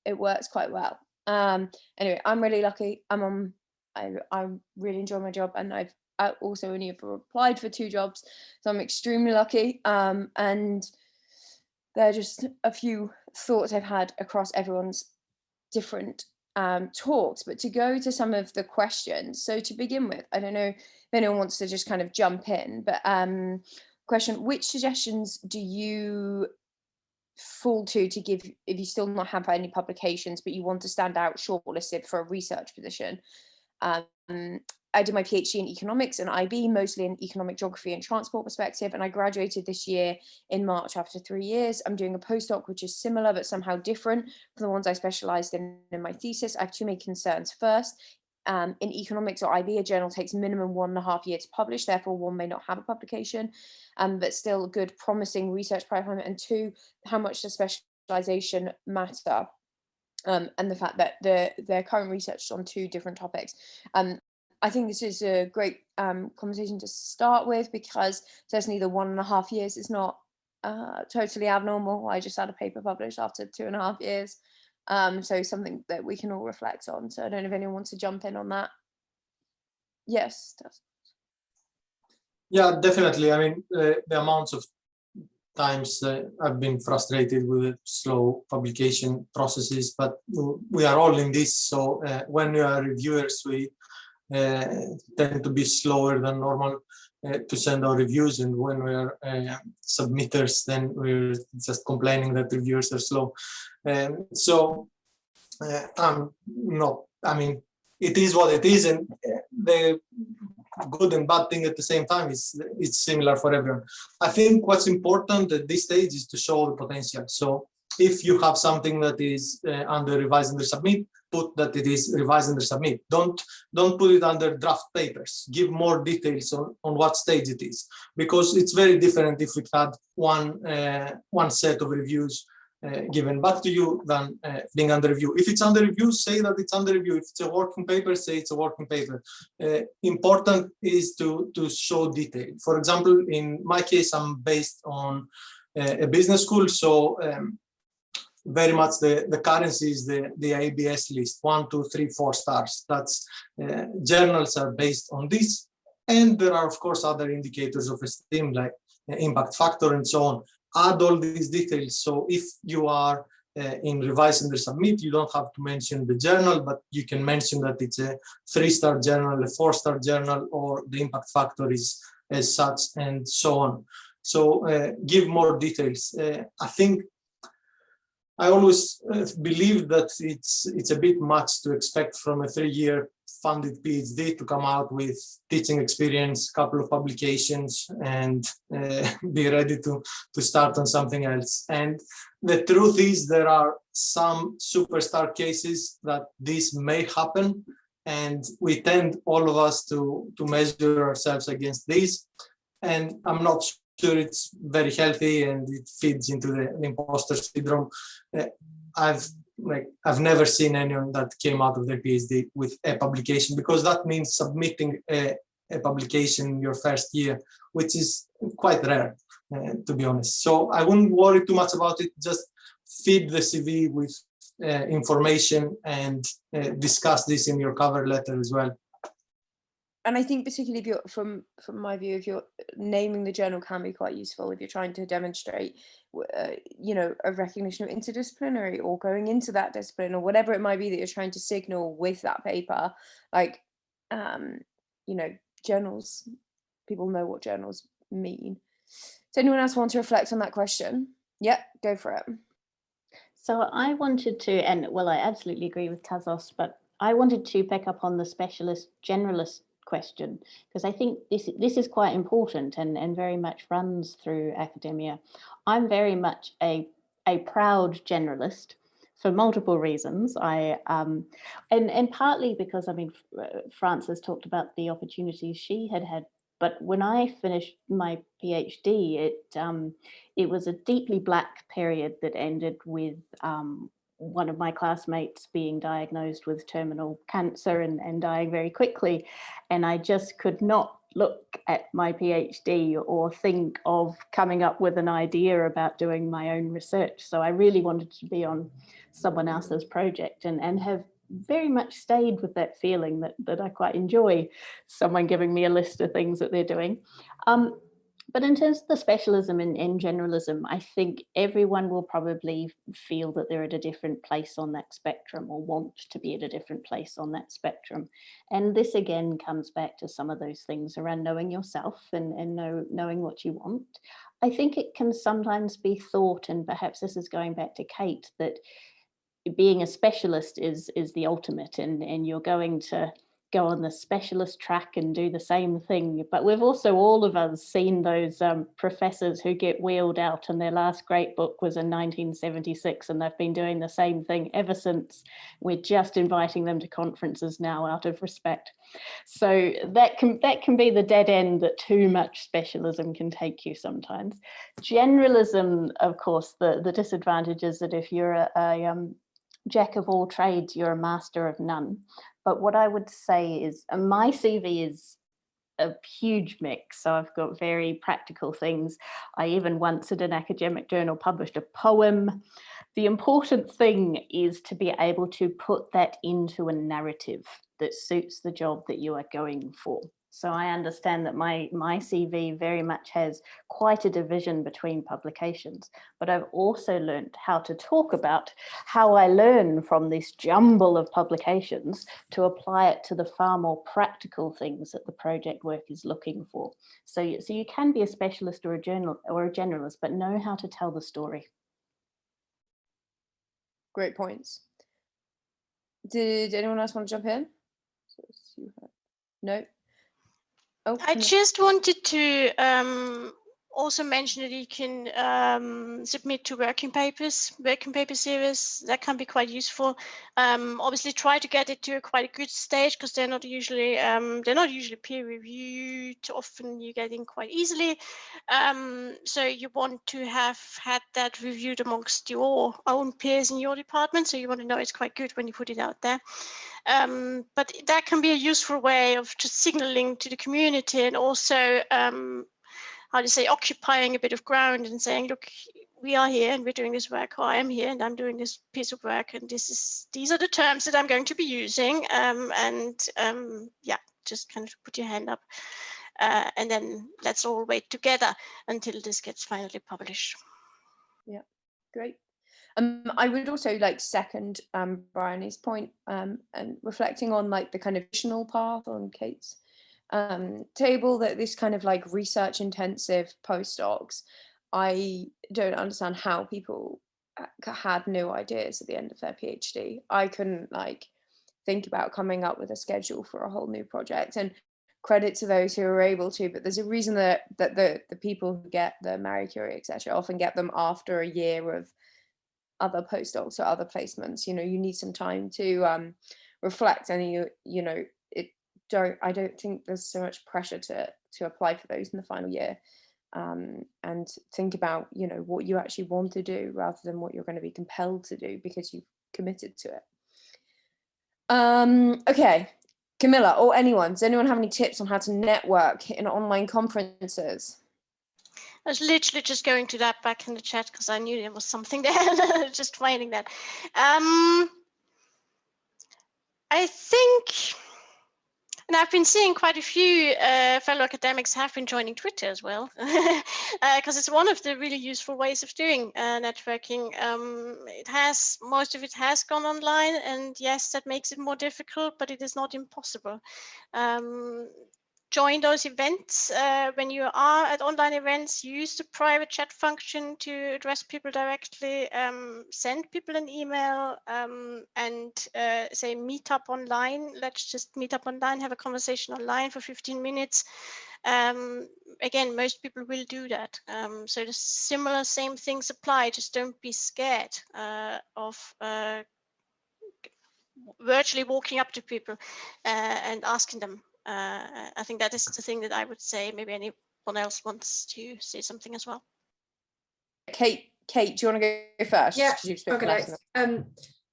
it works quite well. Anyway, I'm really lucky. I really enjoy my job, and I also only have applied for 2 jobs, so I'm extremely lucky. And there are just a few thoughts I've had across everyone's different talks, but to go to some of the questions. So to begin with, I don't know if anyone wants to just kind of jump in, but question, which suggestions do you fall to give if you still not have any publications, but you want to stand out shortlisted for a research position? I did my PhD in economics and IB, mostly in economic geography and transport perspective, and I graduated this year in March after 3 years. I'm doing a postdoc, which is similar but somehow different from the ones I specialised in my thesis. I have 2 main concerns. First, in economics or IB, a journal takes minimum 1.5 years to publish, therefore one may not have a publication, but still good, promising research pipeline. And 2, how much does specialisation matter? And the fact that their current research is on 2 different topics. I think this is a great conversation to start with, because certainly the 1.5 years is not totally abnormal. I just had a paper published after 2.5 years. So something that we can all reflect on. So I don't know if anyone wants to jump in on that. Yes. Yeah, definitely. I mean, the amounts of times I've been frustrated with the slow publication processes, but we are all in this. So when we are reviewers, we tend to be slower than normal to send our reviews, and when we are submitters, then we're just complaining that reviewers are slow. So I'm not, I mean, it is what it is, and the good and bad thing at the same time is it's similar for everyone. I think what's important at this stage is to show the potential. So if you have something that is under revise under submit, put that it is revise under submit. Don't put it under draft papers. Give more details on what stage it is, because it's very different if it had one set of reviews given back to you than being under review. If it's under review, say that it's under review. If it's a working paper, say it's a working paper. Important is to show detail. For example, in my case, I'm based on a business school, so very much the currency is the ABS list, 1, 2, 3, 4 stars. That's journals are based on this, and there are of course other indicators of esteem like impact factor and so on. Add all these details. So if you are in revise under submit, you don't have to mention the journal, but you can mention that it's a 3-star journal, a 4-star journal, or the impact factor is as such, and so on. So give more details. I think I always believe that it's a bit much to expect from a 3-year funded PhD to come out with teaching experience, couple of publications, and be ready to start on something else. And the truth is, there are some superstar cases that this may happen, and we tend, all of us, to measure ourselves against these. And I'm not sure it's very healthy, and it feeds into the imposter syndrome. I've never seen anyone that came out of their PhD with a publication, because that means submitting a publication your first year, which is quite rare, to be honest. So I wouldn't worry too much about it. Just feed the CV with information, and discuss this in your cover letter as well. And I think particularly if you're, from my view, if you're naming the journal can be quite useful if you're trying to demonstrate, you know, a recognition of interdisciplinary, or going into that discipline, or whatever it might be that you're trying to signal with that paper. Like, you know, journals, people know what journals mean. Does anyone else want to reflect on that question? Yeah, go for it. So I wanted to, and well, I absolutely agree with Tasos, but I wanted to pick up on the specialist generalist question, because I think this is quite important and very much runs through academia. I'm very much a proud generalist for multiple reasons. And partly because, I mean, Frances talked about the opportunities she had, but when I finished my PhD, it was a deeply Black period that ended with one of my classmates being diagnosed with terminal cancer and dying very quickly. And I just could not look at my PhD or think of coming up with an idea about doing my own research. So I really wanted to be on someone else's project, and have very much stayed with that feeling that I quite enjoy someone giving me a list of things that they're doing. But in terms of the specialism in generalism, I think everyone will probably feel that they're at a different place on that spectrum, or want to be at a different place on that spectrum. And this again comes back to some of those things around knowing yourself and knowing what you want. I think it can sometimes be thought, and perhaps this is going back to Kate, that being a specialist is the ultimate, and you're going to go on the specialist track and do the same thing. But we've also, all of us, seen those professors who get wheeled out, and their last great book was in 1976, and they've been doing the same thing ever since. We're just inviting them to conferences now out of respect. So that can be the dead end that too much specialism can take you sometimes. Generalism, of course, the disadvantage is that if you're a jack of all trades, you're a master of none. But what I would say is my CV is a huge mix. So I've got very practical things. I even once in an academic journal published a poem. The important thing is to be able to put that into a narrative that suits the job that you are going for. So I understand that my CV very much has quite a division between publications, but I've also learned how to talk about how I learn from this jumble of publications to apply it to the far more practical things that the project work is looking for. So you can be a specialist or a generalist, but know how to tell the story. Great points. Did anyone else want to jump in? No? Oh, I just wanted to also mention that you can submit to working paper series. That can be quite useful. Obviously, try to get it to quite a good stage, because they're not usually peer reviewed. Often you get in quite easily. So you want to have had that reviewed amongst your own peers in your department. So you want to know it's quite good when you put it out there. But that can be a useful way of just signaling to the community, and also how to say, occupying a bit of ground and saying, look, we are here and we're doing this work, or I am here and I'm doing this piece of work, and these are the terms that I'm going to be using, yeah, just kind of put your hand up, and then let's all wait together until this gets finally published. Yeah, great. I would also like second Bryonny's point, and reflecting on like the kind of additional path on Kate's table, that this kind of like research intensive postdocs, I don't understand how people had no ideas at the end of their PhD. I couldn't like think about coming up with a schedule for a whole new project, and credit to those who are able to, but there's a reason that the people who get the Marie Curie, etc., often get them after a year of other postdocs or other placements. You know, you need some time to reflect, and you know, I don't think there's so much pressure to apply for those in the final year, and think about, you know, what you actually want to do rather than what you're going to be compelled to do because you've committed to it. Okay, Camilla or anyone, does anyone have any tips on how to network in online conferences? I was literally just going to that back in the chat because I knew there was something there, just finding that. I think, and I've been seeing quite a few fellow academics have been joining Twitter as well, because it's one of the really useful ways of doing networking. Most of it has gone online, and yes, that makes it more difficult, but it is not impossible. Join those events. When you are at online events, use the private chat function to address people directly, send people an email, and say meet up online. Let's just meet up online, have a conversation online for 15 minutes. Again, most people will do that. So the same things apply, just don't be scared of virtually walking up to people and asking them. I think that is the thing that I would say. Maybe anyone else wants to say something as well. Kate, do you want to go first? Yeah,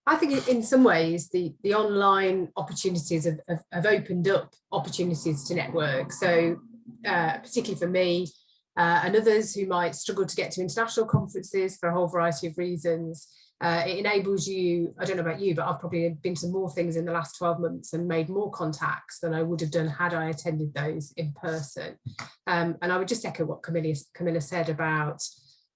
I think in some ways the online opportunities have opened up opportunities to network. So particularly for me and others who might struggle to get to international conferences for a whole variety of reasons, it enables you, I don't know about you, but I've probably been to more things in the last 12 months and made more contacts than I would have done had I attended those in person. And I would just echo what Camilla said about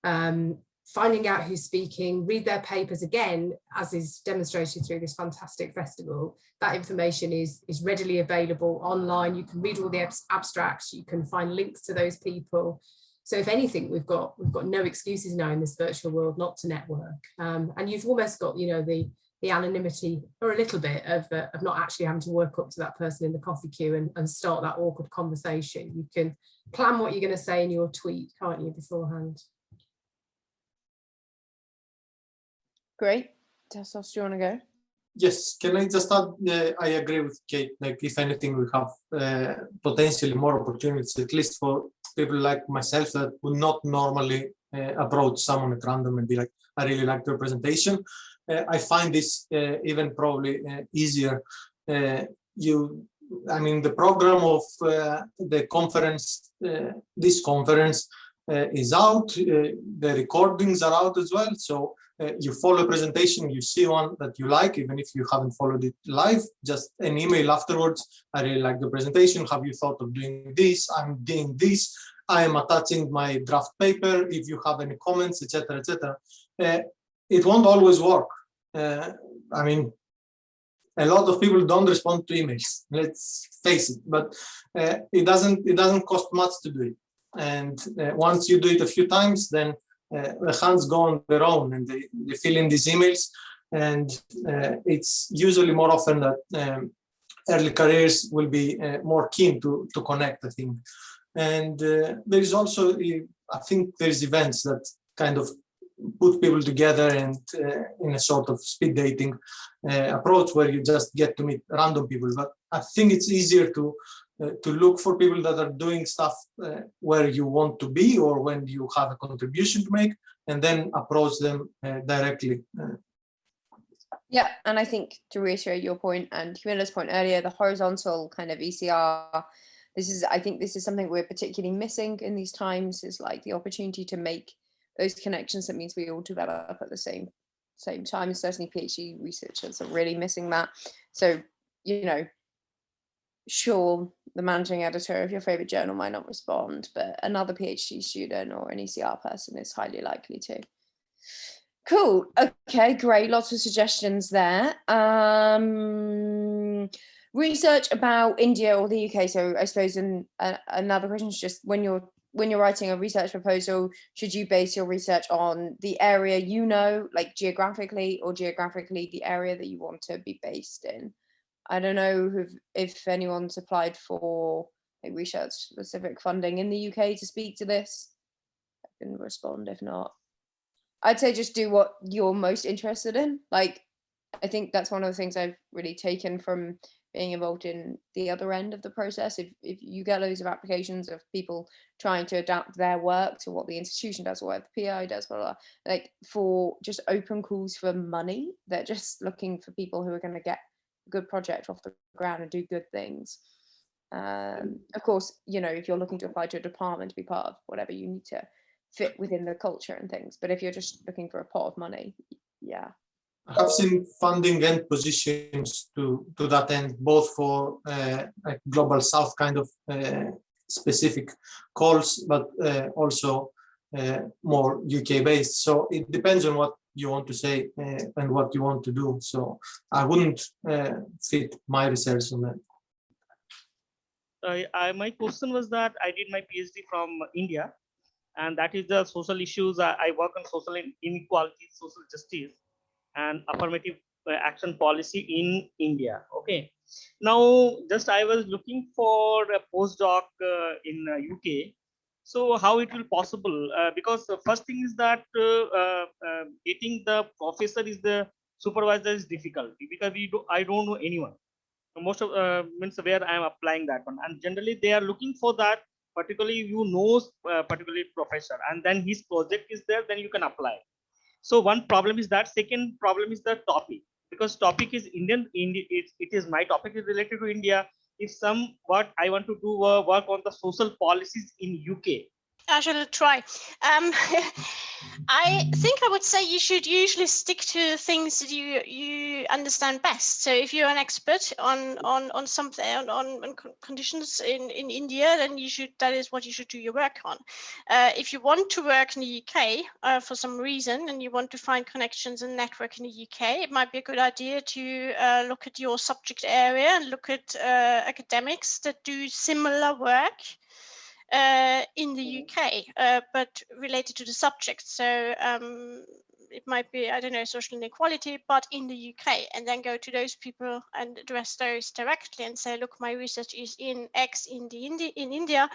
finding out who's speaking, read their papers again, as is demonstrated through this fantastic festival. That information is readily available online. You can read all the abstracts, you can find links to those people. So if anything, we've got no excuses now in this virtual world not to network. And you've almost got, you know, the anonymity, or a little bit of not actually having to work up to that person in the coffee queue and start that awkward conversation. You can plan what you're going to say in your tweet, can't you, beforehand? Great. Tasos, do you want to go? Yes, can I just add, I agree with Kate, like if anything, we have potentially more opportunities, at least for people like myself that would not normally approach someone at random and be like, I really like your presentation. I find this even probably easier. I mean, the program of the conference, this conference is out, the recordings are out as well. So you follow a presentation, you see one that you like, even if you haven't followed it live, just an email afterwards. I really like the presentation. Have you thought of doing this? I'm doing this. I am attaching my draft paper. If you have any comments, etc., etc. It won't always work. I mean, a lot of people don't respond to emails. Let's face it. But it doesn't cost much to do it. And once you do it a few times, then the hands go on their own and they fill in these emails. And it's usually more often that early careers will be more keen to connect, I think. And there is also I think there's events that kind of put people together and in a sort of speed dating approach where you just get to meet random people. But I think it's easier to look for people that are doing stuff where you want to be or when you have a contribution to make, and then approach them directly. Yeah, and I think to reiterate your point and Camilla's point earlier, the horizontal kind of ECR, I think this is something we're particularly missing in these times, is like the opportunity to make those connections. That means we all develop at the same time. And certainly PhD researchers are really missing that. So, you know, sure, the managing editor of your favorite journal might not respond, but another PhD student or an ECR person is highly likely to. Cool. Okay, great. Lots of suggestions there. Research about India or the UK. So I suppose another question is just when you're writing a research proposal, should you base your research on the area you know, like geographically, or geographically the area that you want to be based in? I don't know if anyone's applied for like research-specific funding in the UK to speak to this. I can respond if not. I'd say just do what you're most interested in. Like, I think that's one of the things I've really taken from being involved in the other end of the process. If you get loads of applications of people trying to adapt their work to what the institution does or what the PI does, blah, blah, like for just open calls for money, they're just looking for people who are going to get a good project off the ground and do good things. Of course, you know, if you're looking to apply to a department to be part of whatever, you need to fit within the culture and things. But if you're just looking for a pot of money, yeah. I have seen funding and positions to that end, both for like Global South kind of specific calls, but also more UK based. So it depends on what you want to say and what you want to do. So I wouldn't fit my research on that. My question was that I did my PhD from India, and that is the social issues. I work on social inequality, social justice, and affirmative action policy in India. Okay. Now, just I was looking for a postdoc in UK. So how it will possible? Because the first thing is that getting the professor is the supervisor is difficult because I don't know anyone. Most of means where I am applying that one, and generally they are looking for that. Particularly, you know, particularly professor, and then his project is there, then you can apply. So one problem is that. Second problem is the topic, because topic is Indian. It is my topic is related to India. If what I want to do work on the social policies in UK. I shall try. I think I would say you should usually stick to things that you understand best. So if you're an expert on something on conditions in India, then that is what you should do your work on. If you want to work in the UK for some reason and you want to find connections and network in the UK, it might be a good idea to look at your subject area and look at academics that do similar work in the UK, but related to the subject. So it might be, I don't know, social inequality, but in the UK, and then go to those people and address those directly and say, look, my research is in X in India.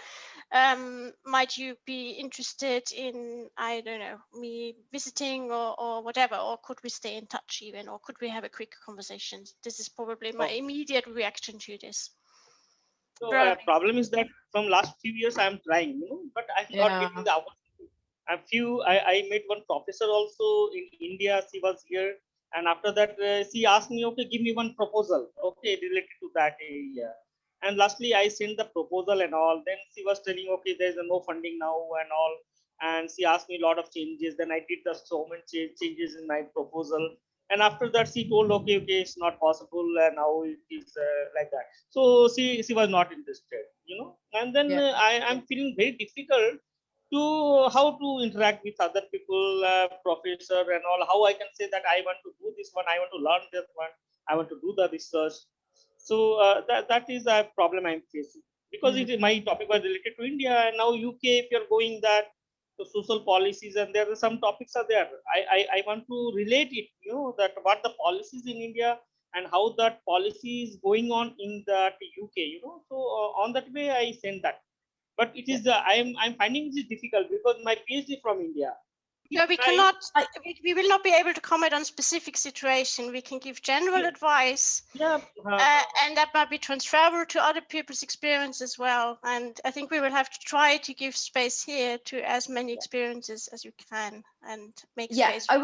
Might you be interested in, I don't know, me visiting or whatever, or could we stay in touch even, or could we have a quick conversation? This is probably my immediate reaction to this. So problem is that from last few years I'm trying, but I'm not getting the opportunity. I met one professor also in India. She was here, and after that she asked me, okay, give me one proposal, okay, related to that area. And lastly, I sent the proposal and all. Then she was telling, okay, there's no funding now and all. And she asked me a lot of changes. Then I did the so many changes in my proposal. And after that, she told, okay, it's not possible. And now it is like that. So she was not interested, And then I'm feeling very difficult to how to interact with other people, professor and all. How I can say that I want to do this one, I want to learn this one, I want to do the research. So that is a problem I'm facing, because my topic was related to India, and now UK, if you're going that the social policies, and there are some topics are there. I want to relate it, that what the policies in India and how that policy is going on in that UK, So on that way, I send that. but it is I'm finding this difficult because my PhD from India. No, we cannot. We will not be able to comment on specific situation. We can give general advice, and that might be transferable to other people's experience as well. And I think we will have to try to give space here to as many experiences as you can, and make space. I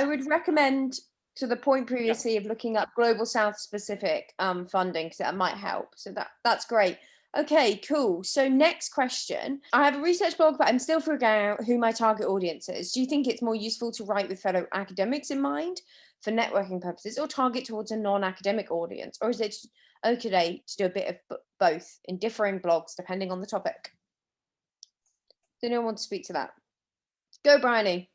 would recommend, to the point previously of looking up Global South specific funding, because that might help. So that's great. Okay, cool. So next question. I have a research blog, but I'm still figuring out who my target audience is. Do you think it's more useful to write with fellow academics in mind for networking purposes, or target towards a non-academic audience? Or is it okay to do a bit of both in differing blogs depending on the topic? Does anyone want to speak to that? Go, Bryonny.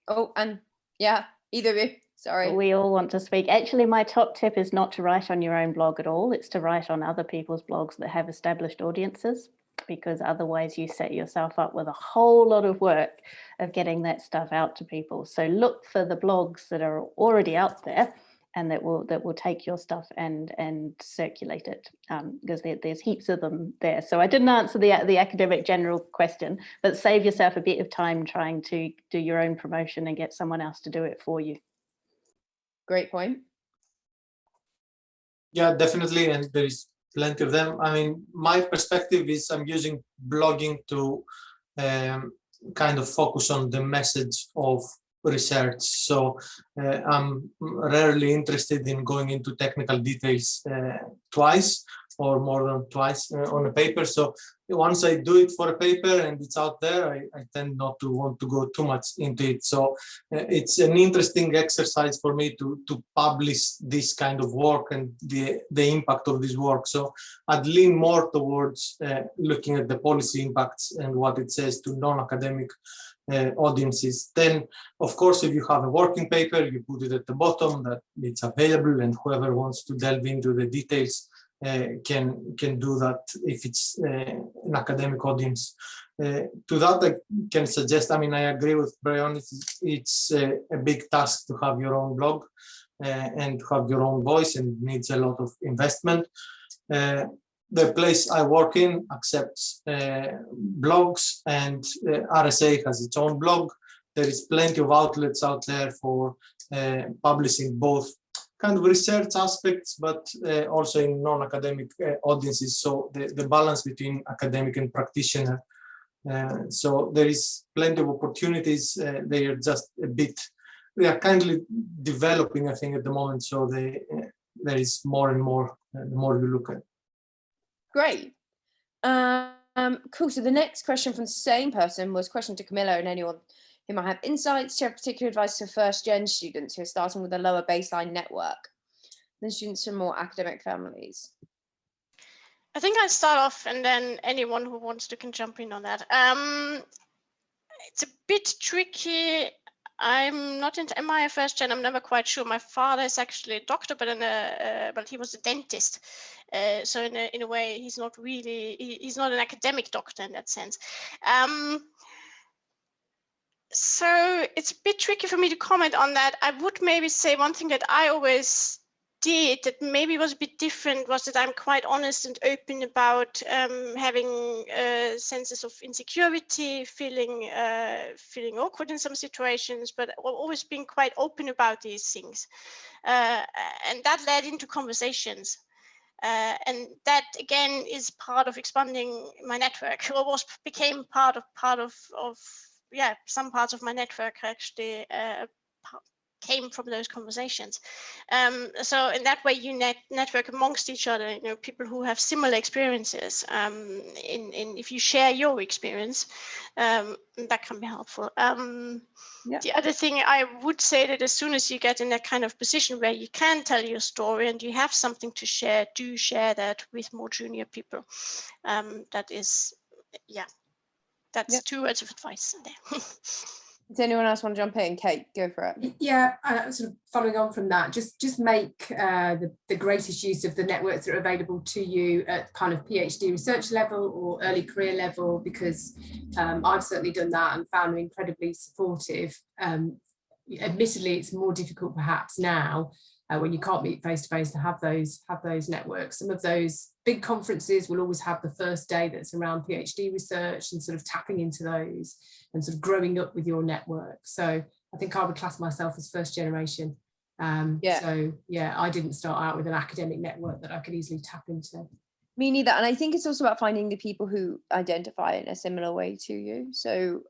Oh, and yeah, either of you. Sorry. We all want to speak. Actually, my top tip is not to write on your own blog at all. It's to write on other people's blogs that have established audiences, because otherwise you set yourself up with a whole lot of work of getting that stuff out to people. So look for the blogs that are already out there and that will take your stuff and circulate it, because there's heaps of them there. So I didn't answer the academic general question, but save yourself a bit of time trying to do your own promotion and get someone else to do it for you. Great point. Yeah, definitely. And there is plenty of them. I mean, my perspective is I'm using blogging to kind of focus on the message of research. So I'm rarely interested in going into technical details twice or more than twice on a paper. So once I do it for a paper and it's out there, I tend not to want to go too much into it. So it's an interesting exercise for me to publish this kind of work and the impact of this work. So I'd lean more towards looking at the policy impacts and what it says to non-academic audiences. Then, of course, if you have a working paper, you put it at the bottom that it's available, and whoever wants to delve into the details can do that if it's an academic audience. To that, I can suggest, I mean, I agree with Bryonny, it's a big task to have your own blog and to have your own voice, and needs a lot of investment. The place I work in accepts blogs, and RSA has its own blog. There is plenty of outlets out there for publishing both kind of research aspects, but also in non-academic audiences. So the balance between academic and practitioner. So there is plenty of opportunities. They are just they are kindly developing, I think, at the moment. So there is more and more, the more you look at. Great. Cool. So the next question from the same person was a question to Camilla and anyone who might have insights. Do you have particular advice for first-gen students who are starting with a lower baseline network than students from more academic families? I think I'll start off, and then anyone who wants to can jump in on that. It's a bit tricky. I'm not into MI first gen. I'm never quite sure. My father is actually a doctor, but he was a dentist. So in a way, he's not an academic doctor in that sense. So it's a bit tricky for me to comment on that. I would maybe say one thing that I always did that maybe was a bit different was that I'm quite honest and open about having senses of insecurity, feeling awkward in some situations, but always being quite open about these things. And that led into conversations. And that again is part of expanding my network, or became part of some parts of my network actually came from those conversations. So in that way, you network amongst each other, you know, people who have similar experiences. If you share your experience, that can be helpful. The other thing I would say that as soon as you get in that kind of position where you can tell your story and you have something to share, do share that with more junior people. That is, that's 2 words of advice there. Does anyone else want to jump in? Kate, go for it. Yeah, sort of following on from that, just make the greatest use of the networks that are available to you at kind of PhD research level or early career level, because I've certainly done that and found them incredibly supportive. Admittedly, it's more difficult perhaps now when you can't meet face to face to have those networks. Some of those big conferences will always have the first day that's around PhD research and sort of tapping into those and sort of growing up with your network. So I think I would class myself as first generation. So yeah, I didn't start out with an academic network that I could easily tap into. Me neither. And I think it's also about finding the people who identify in a similar way to you. So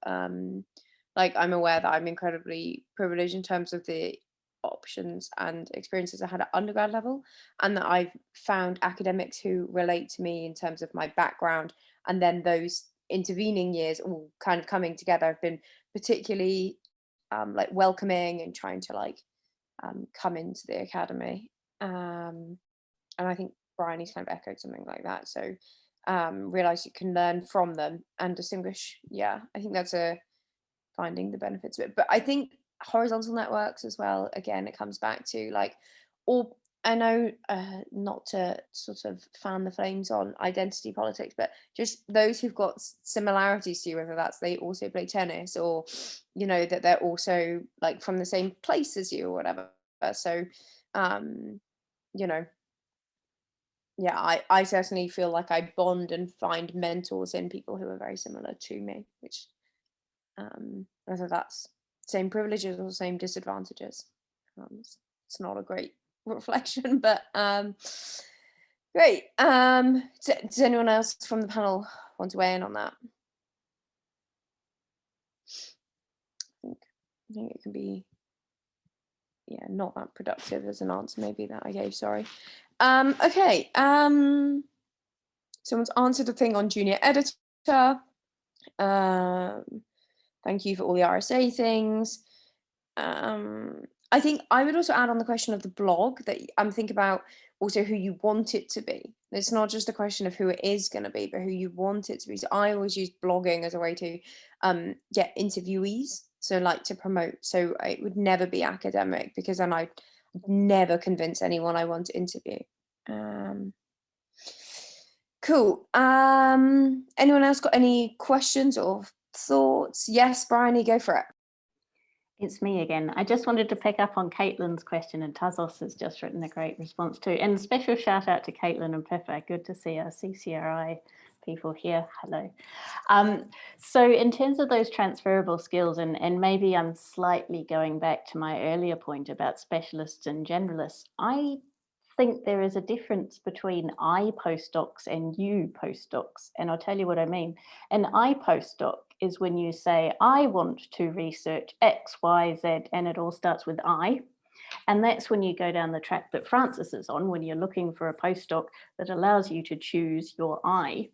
like, I'm aware that I'm incredibly privileged in terms of the options and experiences I had at undergrad level, and that I've found academics who relate to me in terms of my background, and then those intervening years all kind of coming together have been particularly like welcoming and trying to like come into the academy, and I think Bryonny's kind of echoed something like that. So realize you can learn from them and distinguish. Yeah, I think that's finding the benefits of it. But I think horizontal networks as well, again, it comes back to like, or I know not to sort of fan the flames on identity politics, but just those who've got similarities to you, whether that's they also play tennis, or you know that they're also like from the same place as you or whatever. So you know, yeah, I certainly feel like I bond and find mentors in people who are very similar to me, which whether that's same privileges or same disadvantages, it's not a great reflection, but great. Does anyone else from the panel want to weigh in on that? I think it can be, yeah, not that productive as an answer maybe that I gave, sorry. Okay, someone's answered a thing on junior editor. Thank you for all the RSA things. I think I would also add on the question of the blog that I'm thinking about also who you want it to be. It's not just a question of who it is going to be, but who you want it to be. So I always use blogging as a way to get interviewees, so like to promote. So it would never be academic, because then I'd never convince anyone I want to interview. Cool. Anyone else got any questions or thoughts? Yes, Bryonny, go for it. It's me again. I just wanted to pick up on Caitlin's question, and Tasos has just written a great response too. And special shout out to Caitlin and Pippa. Good to see our CCRI people here. Hello. So in terms of those transferable skills, and maybe I'm slightly going back to my earlier point about specialists and generalists, I think there is a difference between I postdocs and you postdocs, and I'll tell you what I mean. An I postdoc is when you say, I want to research X, Y, Z, and it all starts with I. And that's when you go down the track that Francis is on, when you're looking for a postdoc that allows you to choose your I.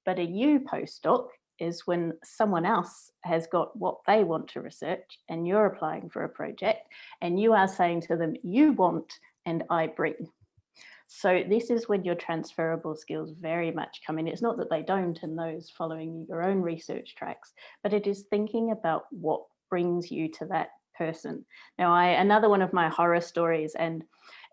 But a you postdoc is when someone else has got what they want to research and you're applying for a project and you are saying to them, you want and I bring. So this is when your transferable skills very much come in. It's not that they don't in those following your own research tracks, but it is thinking about what brings you to that person. Now, another one of my horror stories, and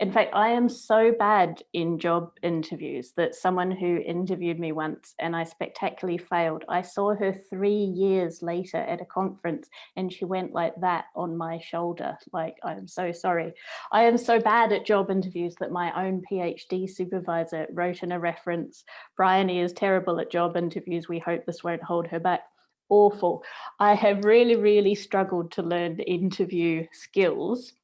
in fact, I am so bad in job interviews that someone who interviewed me once and I spectacularly failed, I saw her 3 years later at a conference and she went like that on my shoulder, like, I'm so sorry. I am so bad at job interviews that my own PhD supervisor wrote in a reference, Bryonny is terrible at job interviews, we hope this won't hold her back. Awful. I have really, really struggled to learn interview skills.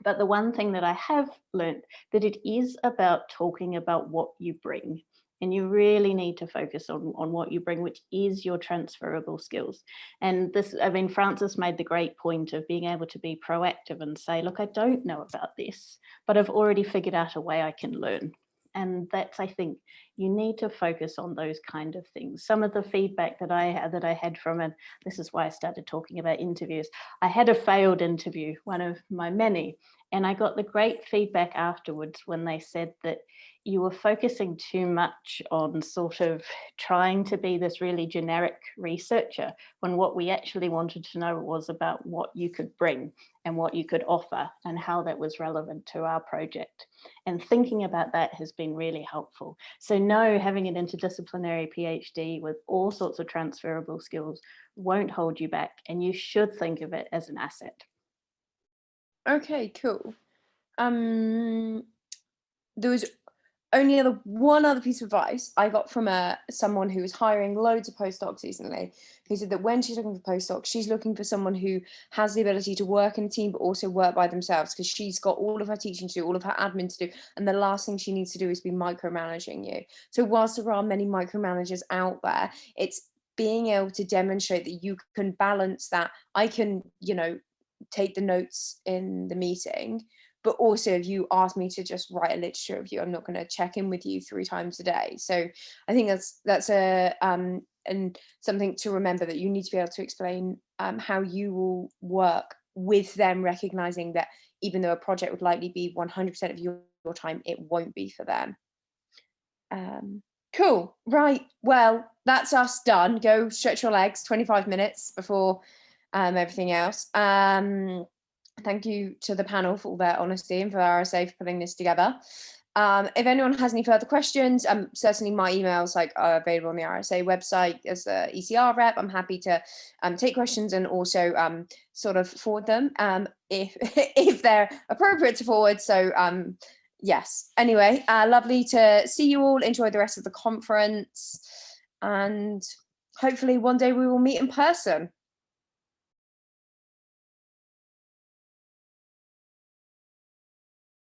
But the one thing that I have learned, that it is about talking about what you bring. And you really need to focus on what you bring, which is your transferable skills. And this, I mean, Francis made the great point of being able to be proactive and say, look, I don't know about this, but I've already figured out a way I can learn. And that's, I think, you need to focus on those kind of things. Some of the feedback that I had from, and this is why I started talking about interviews. I had a failed interview, one of my many, and I got the great feedback afterwards when they said that you were focusing too much on sort of trying to be this really generic researcher, when what we actually wanted to know was about what you could bring and what you could offer and how that was relevant to our project. And thinking about that has been really helpful. So no, having an interdisciplinary PhD with all sorts of transferable skills won't hold you back, and you should think of it as an asset. Okay, cool. There was one other piece of advice I got from someone who was hiring loads of postdocs recently, who said that when she's looking for postdocs, she's looking for someone who has the ability to work in a team, but also work by themselves, because she's got all of her teaching to do, all of her admin to do, and the last thing she needs to do is be micromanaging you. So whilst there are many micromanagers out there, it's being able to demonstrate that you can balance that. I can, take the notes in the meeting, but also if you ask me to just write a literature review, I'm not going to check in with you 3 times a day. So I think that's and something to remember, that you need to be able to explain how you will work with them, recognizing that even though a project would likely be 100% of your time, it won't be for them. Cool. Right. Well, that's us done. Go stretch your legs, 25 minutes before everything else. Thank you to the panel for all their honesty and for the RSA for putting this together. If anyone has any further questions, certainly my emails are available on the RSA website as the ECR rep. I'm happy to take questions and also sort of forward them if they're appropriate to forward. So yes, anyway, lovely to see you all. Enjoy the rest of the conference, and hopefully one day we will meet in person.